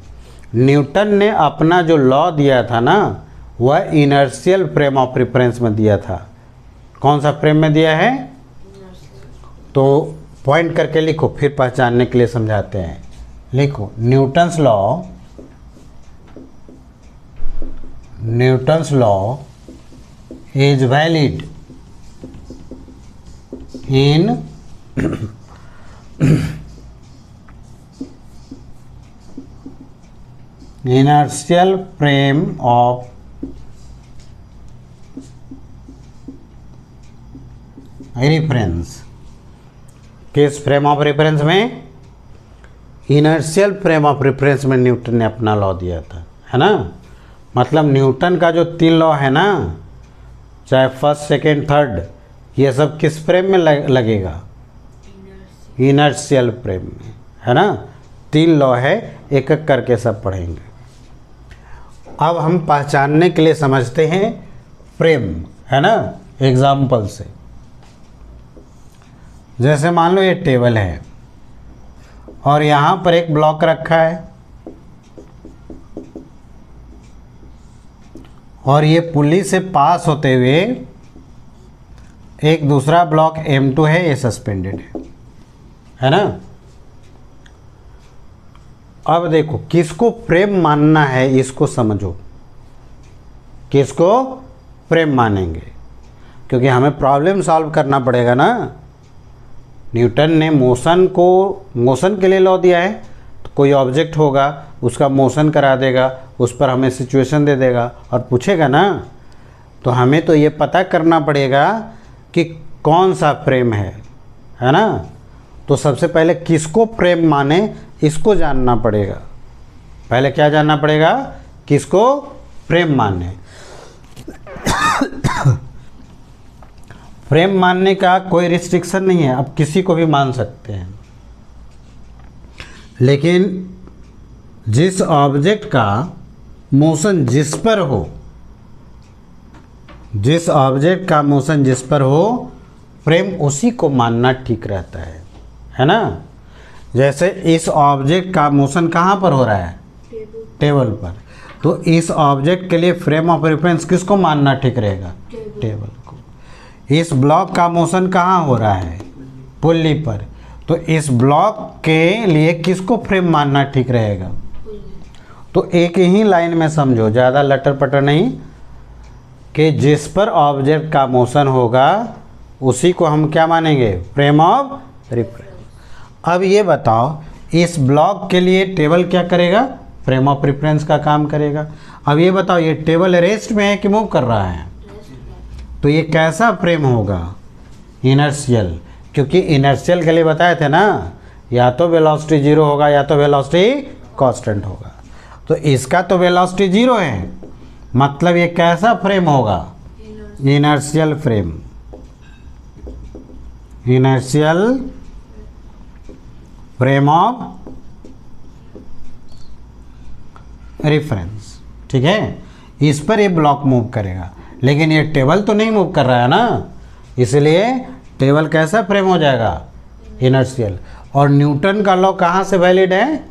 न्यूटन ने अपना जो लॉ दिया था ना, वह इनर्शियल फ्रेम ऑफ रेफरेंस में दिया था। कौन सा फ्रेम में दिया है? तो पॉइंट करके लिखो, फिर पहचानने के लिए समझाते हैं। लिखो Newton's law Newton's law is valid in inertial frame of reference। किस फ्रेम ऑफ रेफरेंस में? इनर्शियल फ्रेम ऑफ रेफरेंस में न्यूटन ने अपना लॉ दिया था, है ना। मतलब न्यूटन का जो 3 लॉ है ना, चाहे फर्स्ट सेकेंड थर्ड, ये सब किस फ्रेम में लगेगा? इनर्शियल फ्रेम में, है ना। 3 लॉ है, एक एक करके सब पढ़ेंगे। अब हम पहचानने के लिए समझते हैं फ्रेम, है ना, एग्जाम्पल से। जैसे मान लो ये टेबल है और यहाँ पर एक ब्लॉक रखा है और ये पुली से पास होते हुए एक दूसरा ब्लॉक M2 है, ये सस्पेंडेड है ना। अब देखो किसको फ्रेम मानना है, इसको समझो। किसको फ्रेम मानेंगे? क्योंकि हमें प्रॉब्लम सॉल्व करना पड़ेगा ना। न्यूटन ने मोशन के लिए लॉ दिया है, तो कोई ऑब्जेक्ट होगा उसका मोशन करा देगा, उस पर हमें सिचुएशन दे देगा और पूछेगा ना। तो हमें तो ये पता करना पड़ेगा कि कौन सा फ्रेम है ना। तो सबसे पहले किसको फ्रेम माने, इसको जानना पड़ेगा। पहले क्या जानना पड़ेगा? किसको फ्रेम माने। फ्रेम मानने का कोई रिस्ट्रिक्शन नहीं है, अब किसी को भी मान सकते हैं। लेकिन जिस ऑब्जेक्ट का मोशन जिस पर हो, जिस ऑब्जेक्ट का मोशन जिस पर हो, फ्रेम उसी को मानना ठीक रहता है ना। जैसे इस ऑब्जेक्ट का मोशन कहाँ पर हो रहा है? टेबल पर। तो इस ऑब्जेक्ट के लिए फ्रेम ऑफ रेफरेंस किसको मानना ठीक रहेगा? टेबल को। इस ब्लॉक का मोशन कहाँ हो रहा है? पुल्ली पर। तो इस ब्लॉक के लिए किसको फ्रेम मानना ठीक रहेगा? तो एक ही लाइन में समझो, ज़्यादा लटर पटर नहीं, कि जिस पर ऑब्जेक्ट का मोशन होगा उसी को हम क्या मानेंगे? Frame of reference. अब ये बताओ, इस ब्लॉक के लिए टेबल क्या करेगा? फ्रेम ऑफ रेफरेंस का काम करेगा। अब ये बताओ, ये टेबल रेस्ट में है कि मूव कर रहा है? तो ये कैसा फ्रेम होगा? इनर्शियल। क्योंकि इनर्शियल के लिए बताए थे ना, या तो वेलोसिटी 0 होगा या तो वेलोसिटी कांस्टेंट होगा। तो इसका तो वेलोसिटी 0 है, मतलब ये कैसा फ्रेम होगा? Inertial frame. Inertial frame of reference. ठीक है, इस पर ये ब्लॉक मूव करेगा, लेकिन ये टेबल तो नहीं मूव कर रहा है ना, इसलिए टेबल कैसा फ्रेम हो जाएगा? इनर्शियल। और न्यूटन का लॉ कहाँ से वैलिड है?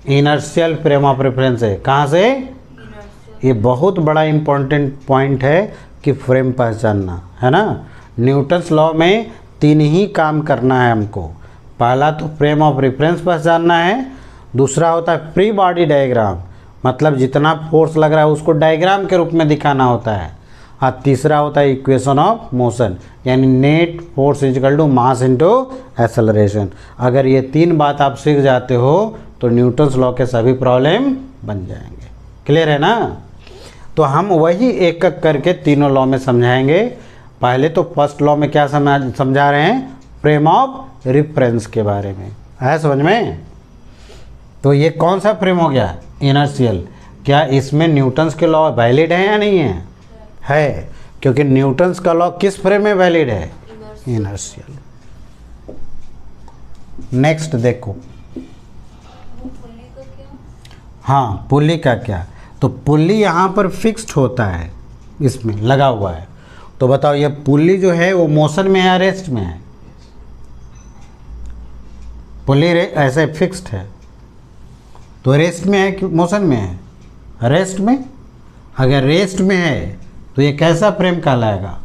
इनर्शियल फ्रेम ऑफ रेफरेंस है। कहाँ से? ये बहुत बड़ा इंपॉर्टेंट पॉइंट है कि फ्रेम पहचानना, है ना। न्यूटन्स लॉ में 3 ही काम करना है हमको। पहला तो फ्रेम ऑफ रेफरेंस पहचानना है, दूसरा होता है फ्री बॉडी डायग्राम, मतलब जितना फोर्स लग रहा है उसको डायग्राम के रूप में दिखाना होता है, और तीसरा होता है इक्वेशन ऑफ मोशन, यानी net force equal to mass into acceleration. अगर ये 3 बात आप सीख जाते हो तो न्यूटन्स लॉ के सभी प्रॉब्लम बन जाएंगे। क्लियर है ना। तो हम वही एक एक करके तीनों लॉ में समझाएंगे। पहले तो फर्स्ट लॉ में क्या समझा रहे हैं? फ्रेम ऑफ रेफरेंस के बारे में। है समझ में? तो ये कौन सा फ्रेम हो गया? इनर्शियल। क्या इसमें न्यूटन्स के लॉ वैलिड है या नहीं है? है, क्योंकि न्यूटन्स का लॉ किस फ्रेम में वैलिड है? इनर्शियल। नेक्स्ट देखो, पुल्ली का क्या? हाँ, पुल्ली का क्या? तो पुल्ली यहाँ पर फिक्स्ड होता है, इसमें लगा हुआ है। तो बताओ, ये पुल्ली जो है वो मोशन में है या रेस्ट में है? पुल्ली ऐसे फिक्स्ड है, तो रेस्ट में है कि मोशन में है? रेस्ट में। अगर रेस्ट में है तो ये कैसा फ्रेम कहलाएगा?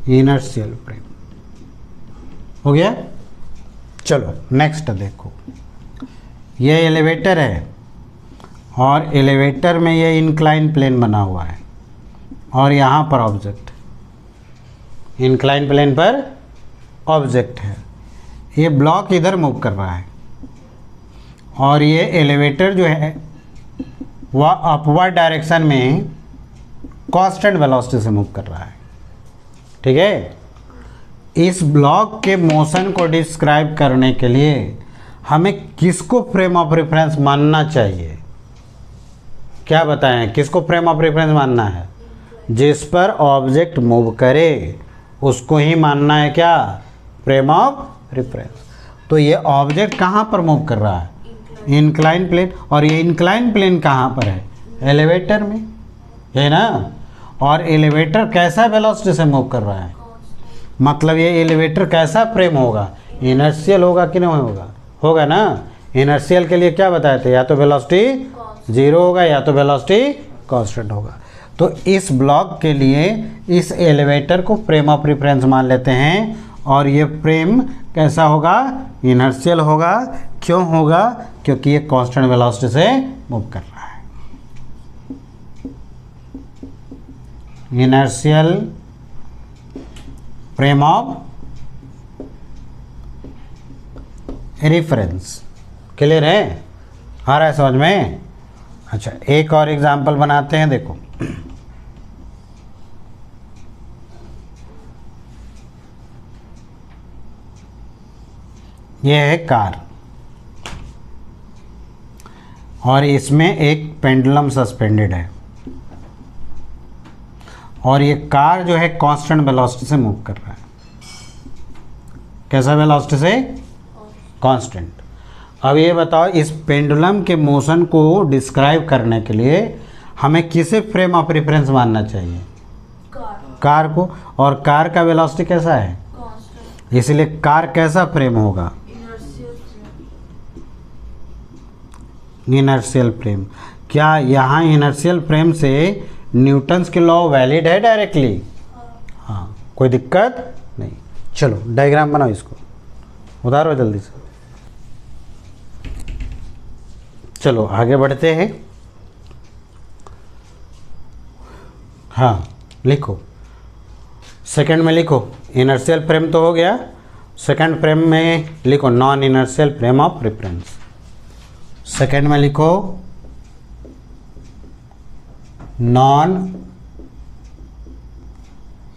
Inertial frame. हो गया। चलो नेक्स्ट देखो, ये एलिवेटर है और एलिवेटर में ये इंक्लाइन प्लेन बना हुआ है और यहाँ पर ऑब्जेक्ट, इंक्लाइन प्लेन पर ऑब्जेक्ट है। ये ब्लॉक इधर मूव कर रहा है और ये एलिवेटर जो है वह अपवर्ड डायरेक्शन में कांस्टेंट वेलोसिटी से मूव कर रहा है। ठीक है, इस ब्लॉक के मोशन को डिस्क्राइब करने के लिए हमें किसको फ्रेम ऑफ रेफरेंस मानना चाहिए? क्या बताएं, किसको फ्रेम ऑफ रेफरेंस मानना है? जिस पर ऑब्जेक्ट मूव करे उसको ही मानना है क्या? Frame of reference. तो ये ऑब्जेक्ट कहाँ पर मूव कर रहा है? Incline plane. और ये इंक्लाइन प्लेन कहाँ पर है? एलिवेटर में है ना। और एलिवेटर कैसा वेलोसिटी से मूव कर रहा है? मतलब ये एलिवेटर कैसा फ्रेम होगा? इनर्शियल होगा कि नहीं होगा? होगा ना। इनर्शियल के लिए क्या बताए थे? या तो वेलोसिटी जीरो होगा या तो वेलोसिटी कांस्टेंट होगा। तो इस ब्लॉक के लिए इस एलिवेटर को फ्रेम ऑफ रेफरेंस मान लेते हैं और ये फ्रेम कैसा होगा? इनर्शियल होगा। क्यों होगा? क्योंकि ये कांस्टेंट वेलोसिटी से मूव कर रहा है। Inertial frame of reference. Clear है? आ रहा है समझ में? अच्छा, एक और एग्जांपल बनाते हैं। देखो, यह है कार और इसमें एक पेंडुलम सस्पेंडेड है और ये कार जो है कांस्टेंट वेलोसिटी से मूव कर रहा है। कैसा वेलोसिटी से? कांस्टेंट। अब ये बताओ, इस पेंडुलम के मोशन को डिस्क्राइब करने के लिए हमें किसे फ्रेम ऑफ रेफरेंस मानना चाहिए? कार को। और कार का वेलोसिटी कैसा है? इसलिए कार कैसा फ्रेम होगा? Inertial frame. क्या यहाँ इनर्शियल फ्रेम से न्यूटन्स की लॉ वैलिड है डायरेक्टली? हाँ, कोई दिक्कत नहीं। चलो डायग्राम बनाओ, इसको उतारो जल्दी से। चलो आगे बढ़ते हैं। हाँ लिखो, सेकंड में लिखो। इनर्शियल फ्रेम तो हो गया, सेकंड फ्रेम में लिखो non inertial frame of reference. Second में लिखो non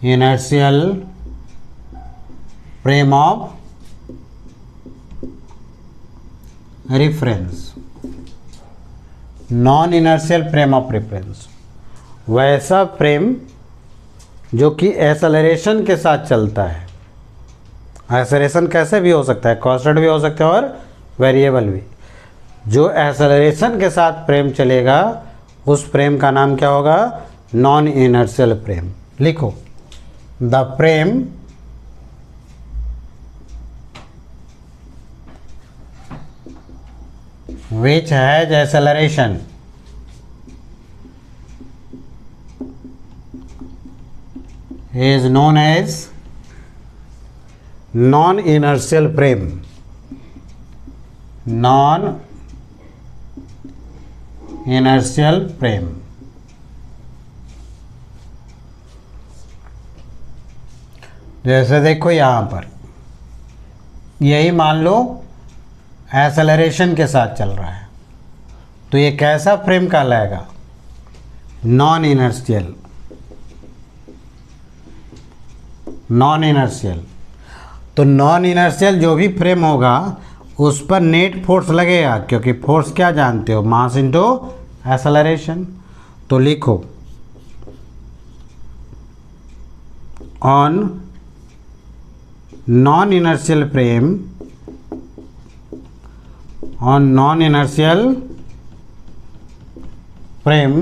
inertial frame of reference. Non inertial frame of reference वैसा फ्रेम जो कि एक्सेलरेशन के साथ चलता है। एक्सेलरेशन कैसे भी हो सकता है, कांस्टेंट भी हो सकता है और वेरिएबल भी। जो एक्सेलरेशन के साथ फ्रेम चलेगा उस फ्रेम का नाम क्या होगा? Non inertial frame. लिखो, the frame which has acceleration is known as non-inertial frame. Non-inertial frame. जैसे देखो यहाँ पर, यही मान लो एक्सेलरेशन के साथ चल रहा है, तो ये कैसा फ्रेम कहलाएगा? Non inertial. Non inertial. तो नॉन इनर्शियल जो भी फ्रेम होगा उस पर नेट फोर्स लगेगा, क्योंकि फोर्स क्या जानते हो? मास इनटू एक्सेलरेशन। तो लिखो on non inertial frame, on non-inertial frame,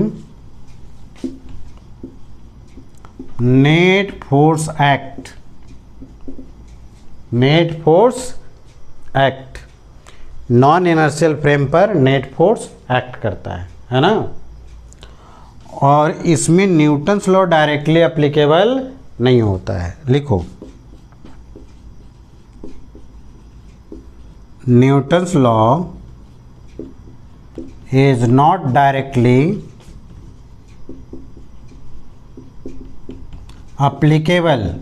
net force act, net force act, non inertial frame पर नेट फोर्स एक्ट करता है ना। और इसमें न्यूटन्स लॉ डायरेक्टली एप्लीकेबल नहीं होता है। लिखो Newton's law is not directly applicable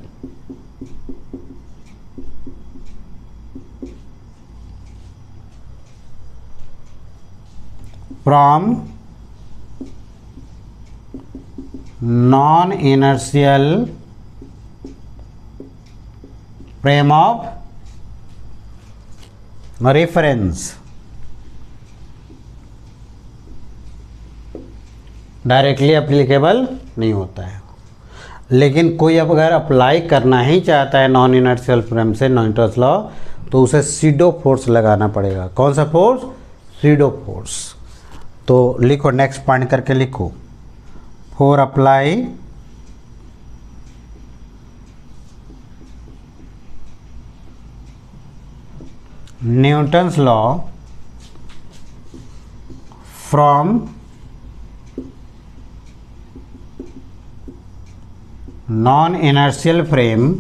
from non-inertial frame of reference. Directly applicable नहीं होता है, लेकिन कोई अब अगर अप्लाई करना ही चाहता है नॉन इनर्शियल फ्रेम से न्यूटन्स लॉ, तो उसे सीडो फोर्स लगाना पड़ेगा। कौन सा फोर्स? SIDO force. तो लिखो, नेक्स्ट पॉइंट करके लिखो, for apply Newton's law from non inertial frame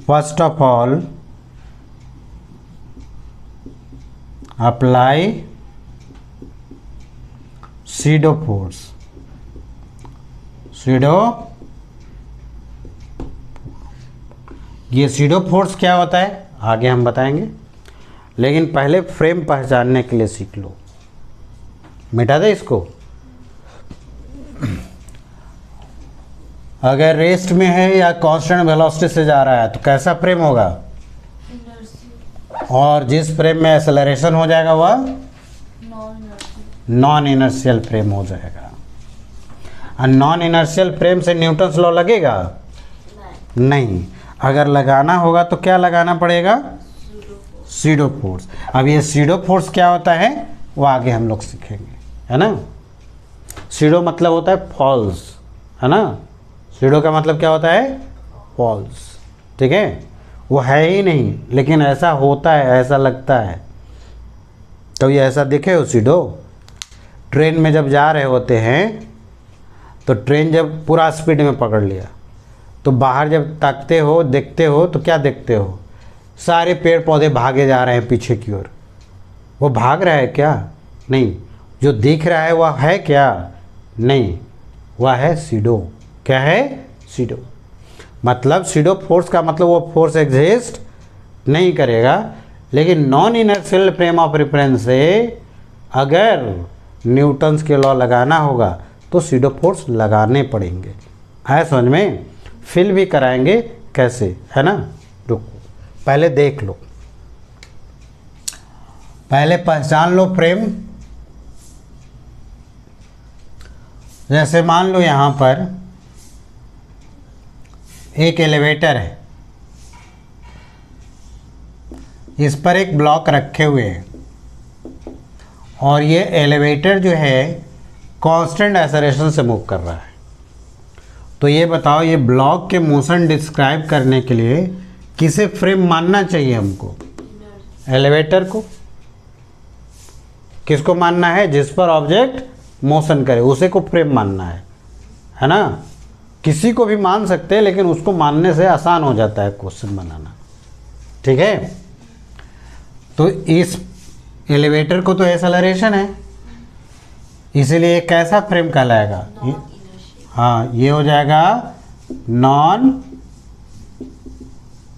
first of all apply pseudo force. Pseudo, ये सीडो फोर्स क्या होता है आगे हम बताएंगे, लेकिन पहले फ्रेम पहचानने के लिए सीख लो। मिटा दे इसको। अगर रेस्ट में है या कांस्टेंट वेलोसिटी से जा रहा है तो कैसा फ्रेम होगा? और जिस फ्रेम में एक्सेलरेशन हो जाएगा वह नॉन इनर्शियल फ्रेम हो जाएगा। और नॉन इनर्शियल फ्रेम से न्यूटन्स लॉ लगेगा? नहीं। अगर लगाना होगा तो क्या लगाना पड़ेगा? SIDO force. अब ये सीडो फोर्स क्या होता है वो आगे हम लोग सीखेंगे, है ना। सीडो मतलब होता है फॉल्स, है ना। सीडो का मतलब क्या होता है? फॉल्स, ठीक है। वो है ही नहीं, लेकिन ऐसा होता है, ऐसा लगता है। तो ये ऐसा दिखे हो सीडो? ट्रेन में जब जा रहे होते हैं तो ट्रेन जब पूरा स्पीड में पकड़ लिया तो बाहर जब ताकते हो, देखते हो तो क्या देखते हो? सारे पेड़ पौधे भागे जा रहे हैं पीछे की ओर। वो भाग रहा है क्या? नहीं। जो दिख रहा है वह है क्या? नहीं, वह है सीडो। क्या है? सीडो। मतलब सीडो फोर्स का मतलब वो फोर्स एग्जिस्ट नहीं करेगा, लेकिन non inertial frame of reference से अगर न्यूटन्स के लॉ लगाना होगा तो सीडो फोर्स लगाने पड़ेंगे। है समझ में? फिल भी कराएंगे कैसे, है ना। रुको, पहले देख लो, पहले पहचान लो फ्रेम। जैसे मान लो यहाँ पर एक एलिवेटर है, इस पर एक ब्लॉक रखे हुए हैं और ये एलिवेटर जो है कांस्टेंट एक्सेलरेशन से मूव कर रहा है। तो ये बताओ, ये ब्लॉक के मोशन डिस्क्राइब करने के लिए किसे फ्रेम मानना चाहिए हमको? एलिवेटर को। किसको मानना है? जिस पर ऑब्जेक्ट मोशन करे उसे को फ्रेम मानना है ना। किसी को भी मान सकते हैं, लेकिन उसको मानने से आसान हो जाता है क्वेश्चन बनाना, ठीक है। तो इस एलिवेटर को तो एक्सेलरेशन है, इसीलिए कैसा फ्रेम कहलाएगा? हाँ, ये हो जाएगा नॉन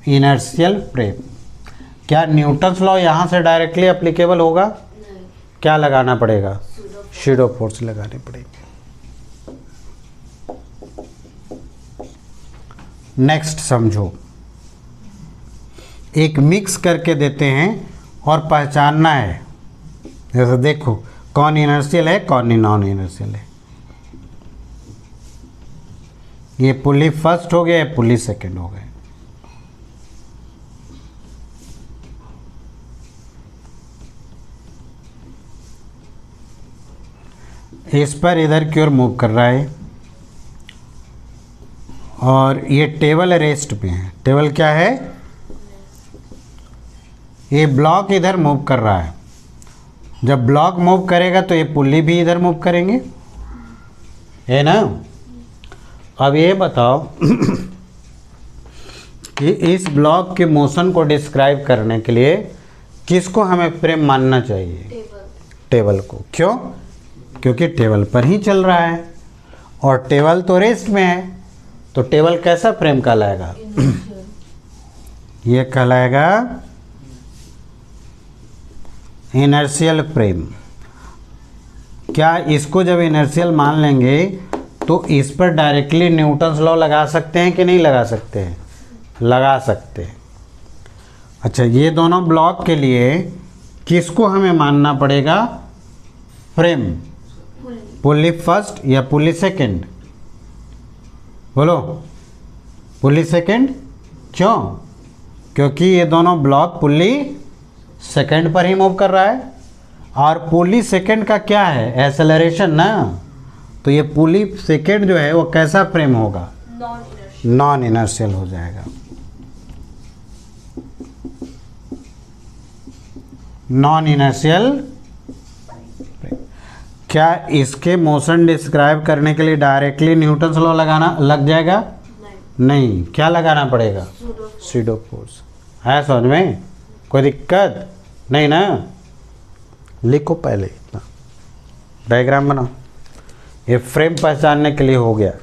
इनर्शियल फ्रेम। क्या न्यूटन्स लॉ यहाँ से डायरेक्टली एप्लीकेबल होगा? नहीं। क्या लगाना पड़ेगा? सीडो फोर्स लगाने पड़ेंगे। नेक्स्ट समझो, एक मिक्स करके देते हैं और पहचानना है। जैसे देखो, कौन इनर्शियल है, कौन नॉन इनर्शियल है। ये पुली फर्स्ट हो गया, ये पुली सेकंड हो गए। इस पर इधर की ओर मूव कर रहा है और ये टेबल रेस्ट पे है। टेबल क्या है? ये ब्लॉक इधर मूव कर रहा है। जब ब्लॉक मूव करेगा तो ये पुल्ली भी इधर मूव करेंगे, है ना। अब ये बताओ कि इस ब्लॉक के मोशन को डिस्क्राइब करने के लिए किसको हमें फ्रेम मानना चाहिए? टेबल। टेबल को। क्यों? क्योंकि टेबल पर ही चल रहा है और टेबल तो रेस्ट में है, तो टेबल कैसा फ्रेम कहलाएगा? ये कहलाएगा इनर्शियल फ्रेम। क्या इसको जब इनर्शियल मान लेंगे तो इस पर डायरेक्टली न्यूटन्स लॉ लगा सकते हैं कि नहीं लगा सकते हैं? लगा सकते हैं। अच्छा, ये दोनों ब्लॉक के लिए किसको हमें मानना पड़ेगा फ्रेम? पुली फर्स्ट या पुली सेकंड? बोलो, पुली सेकंड। क्यों? क्योंकि ये दोनों ब्लॉक पुली सेकंड पर ही मूव कर रहा है और पुली सेकंड का क्या है? एक्सेलरेशन ना। तो ये पुली सेकंड जो है वो कैसा फ्रेम होगा? नॉन इनर्शियल हो जाएगा। Non inertial. क्या इसके मोशन डिस्क्राइब करने के लिए डायरेक्टली न्यूटन्स लॉ लगाना लग जाएगा? नहीं। क्या लगाना पड़ेगा? Pseudo force. है समझ में? कोई दिक्कत नहीं ना? लिखो पहले इतना, डायग्राम बनाओ। ये फ्रेम पहचानने के लिए हो गया।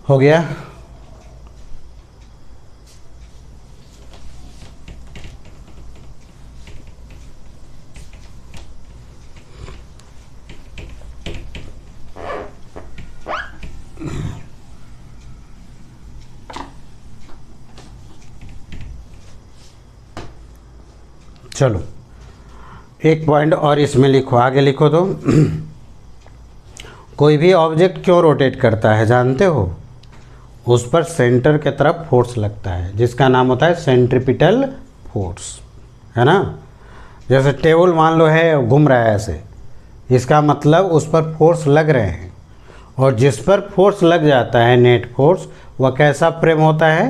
हो गया। चलो एक पॉइंट और इसमें लिखो, आगे लिखो तो कोई भी ऑब्जेक्ट क्यों रोटेट करता है जानते हो? उस पर सेंटर के तरफ फोर्स लगता है जिसका नाम होता है सेंट्रिपिटल फोर्स, है ना। जैसे टेबल मान लो है घूम रहा है ऐसे, इसका मतलब उस पर फोर्स लग रहे हैं और जिस पर फोर्स लग जाता है नेट फोर्स, वह कैसा फ्रेम होता है?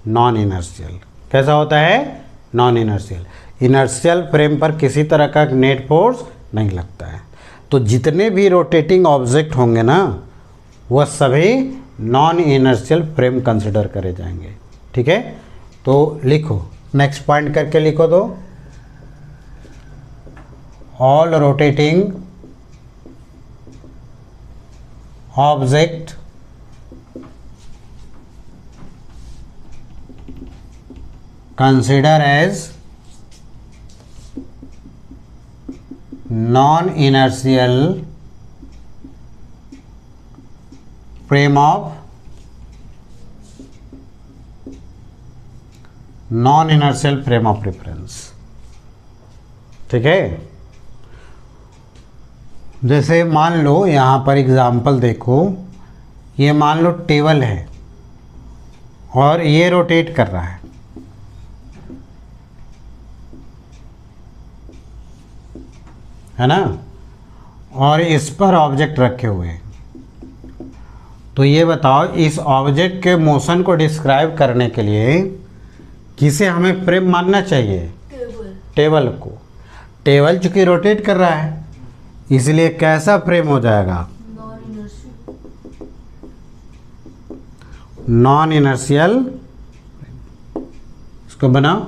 Non inertial. कैसा होता है? Non inertial. इनर्शियल फ्रेम पर किसी तरह का नेट फोर्स नहीं लगता है। तो जितने भी रोटेटिंग ऑब्जेक्ट होंगे ना, वह सभी नॉन इनर्शियल फ्रेम कंसिडर करे जाएंगे। ठीक है, तो लिखो, नेक्स्ट पॉइंट करके लिखो तो all rotating object consider as non-inertial frame of non inertial frame of reference. ठीक है, जैसे मान लो यहाँ पर एग्जाम्पल देखो, ये मान लो टेबल है और ये रोटेट कर रहा है ना, और इस पर ऑब्जेक्ट रखे हुए हैं। तो ये बताओ, इस ऑब्जेक्ट के मोशन को डिस्क्राइब करने के लिए किसे हमें फ्रेम मानना चाहिए? टेबल। टेबल को। टेबल चूंकि रोटेट कर रहा है, इसलिए कैसा फ्रेम हो जाएगा? Non inertial. Non inertial. इसको बनाओ।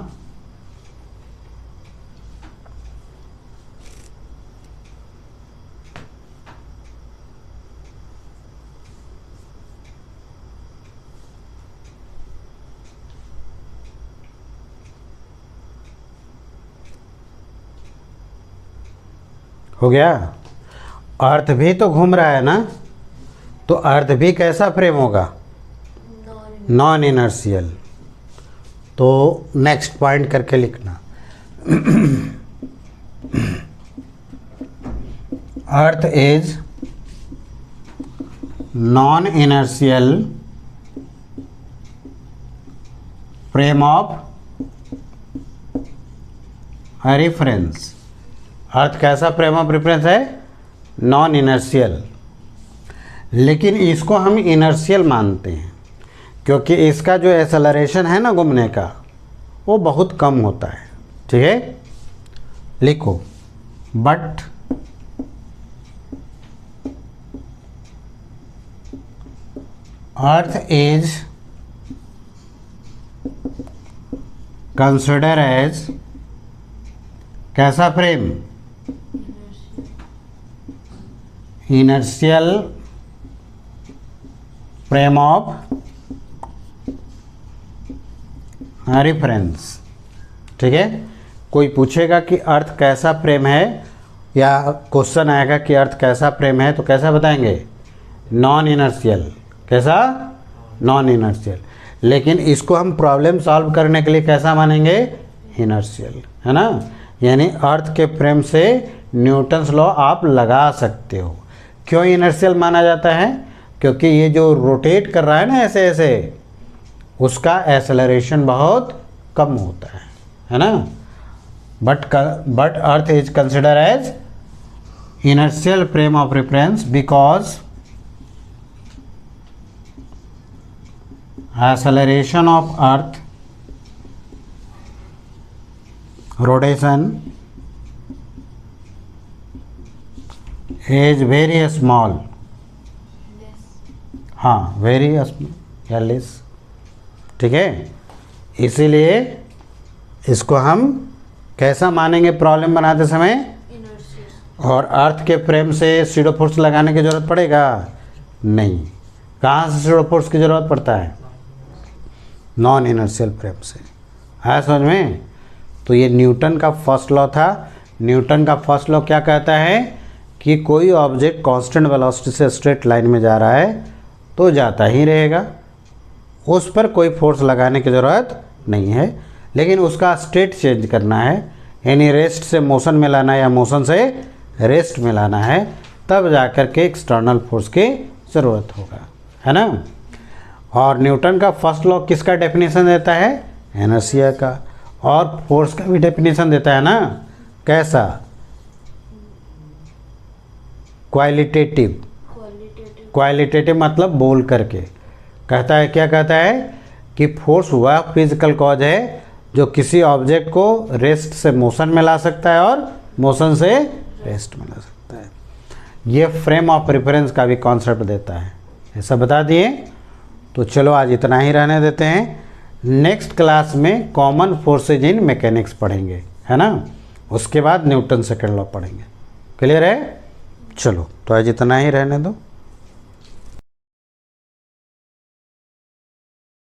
हो गया। अर्थ भी तो घूम रहा है ना, तो अर्थ भी कैसा फ्रेम होगा? Non inertial. तो नेक्स्ट पॉइंट करके लिखना, earth is non inertial frame of reference. Earth कैसा फ्रेम ऑफ रेफरेंस है? Non inertial. लेकिन इसको हम इनर्शियल मानते हैं क्योंकि इसका जो एक्सेलरेशन है ना घूमने का, वो बहुत कम होता है। ठीक है, लिखो, but earth is consider as कैसा frame? Inertial frame of reference. ठीक है, कोई पूछेगा कि अर्थ कैसा फ्रेम है, या क्वेश्चन आएगा कि अर्थ कैसा फ्रेम है, तो कैसा बताएंगे? Non inertial. कैसा? Non inertial. लेकिन इसको हम प्रॉब्लम सॉल्व करने के लिए कैसा मानेंगे? इनर्शियल, है ना। यानी अर्थ के फ्रेम से न्यूटन्स लॉ आप लगा सकते हो। क्यों इनर्शियल माना जाता है? क्योंकि ये जो रोटेट कर रहा है ना ऐसे ऐसे, उसका एक्सेलरेशन बहुत कम होता है ना। But earth is consider as inertial frame of reference because acceleration of earth rotation is very small. हाँ, वेरी स्मॉल या लेस। ठीक है, इसीलिए इसको हम कैसा मानेंगे प्रॉब्लम बनाते समय? इनर्शियल। और अर्थ के फ्रेम से स्यूडो फोर्स लगाने की ज़रूरत पड़ेगा? नहीं। कहाँ से स्यूडो फोर्स की ज़रूरत पड़ता है? नॉन इनर्शियल फ्रेम से। आया समझ में? तो ये न्यूटन का फर्स्ट लॉ था। न्यूटन का फर्स्ट लॉ क्या कहता है कि कोई ऑब्जेक्ट कांस्टेंट वेलोसिटी से स्ट्रेट लाइन में जा रहा है तो जाता ही रहेगा, उस पर कोई फोर्स लगाने की ज़रूरत नहीं है। लेकिन उसका स्टेट चेंज करना है, यानी रेस्ट से मोशन में लाना है या मोशन से रेस्ट में लाना है, तब जाकर के एक्सटर्नल फोर्स की ज़रूरत होगा, है ना। और न्यूटन का फर्स्ट लॉ किसका डेफिनेशन देता है? इनर्शिया का। और फोर्स का भी डेफिनेशन देता है ना। कैसा? क्वालिटेटिव। क्वालिटेटिव मतलब बोल करके कहता है। क्या कहता है? कि फोर्स वह फिजिकल कॉज है जो किसी ऑब्जेक्ट को रेस्ट से मोशन में ला सकता है और मोशन से रेस्ट में ला सकता है। ये फ्रेम ऑफ रेफरेंस का भी कॉन्सेप्ट देता है। ऐसा बता दिए। तो चलो आज इतना ही रहने देते हैं। नेक्स्ट क्लास में कॉमन फोर्सेज इन मैकेनिक्स पढ़ेंगे, है ना। उसके बाद न्यूटन सेकंड लॉ पढ़ेंगे। क्लियर है? चलो तो आज इतना ही रहने दो।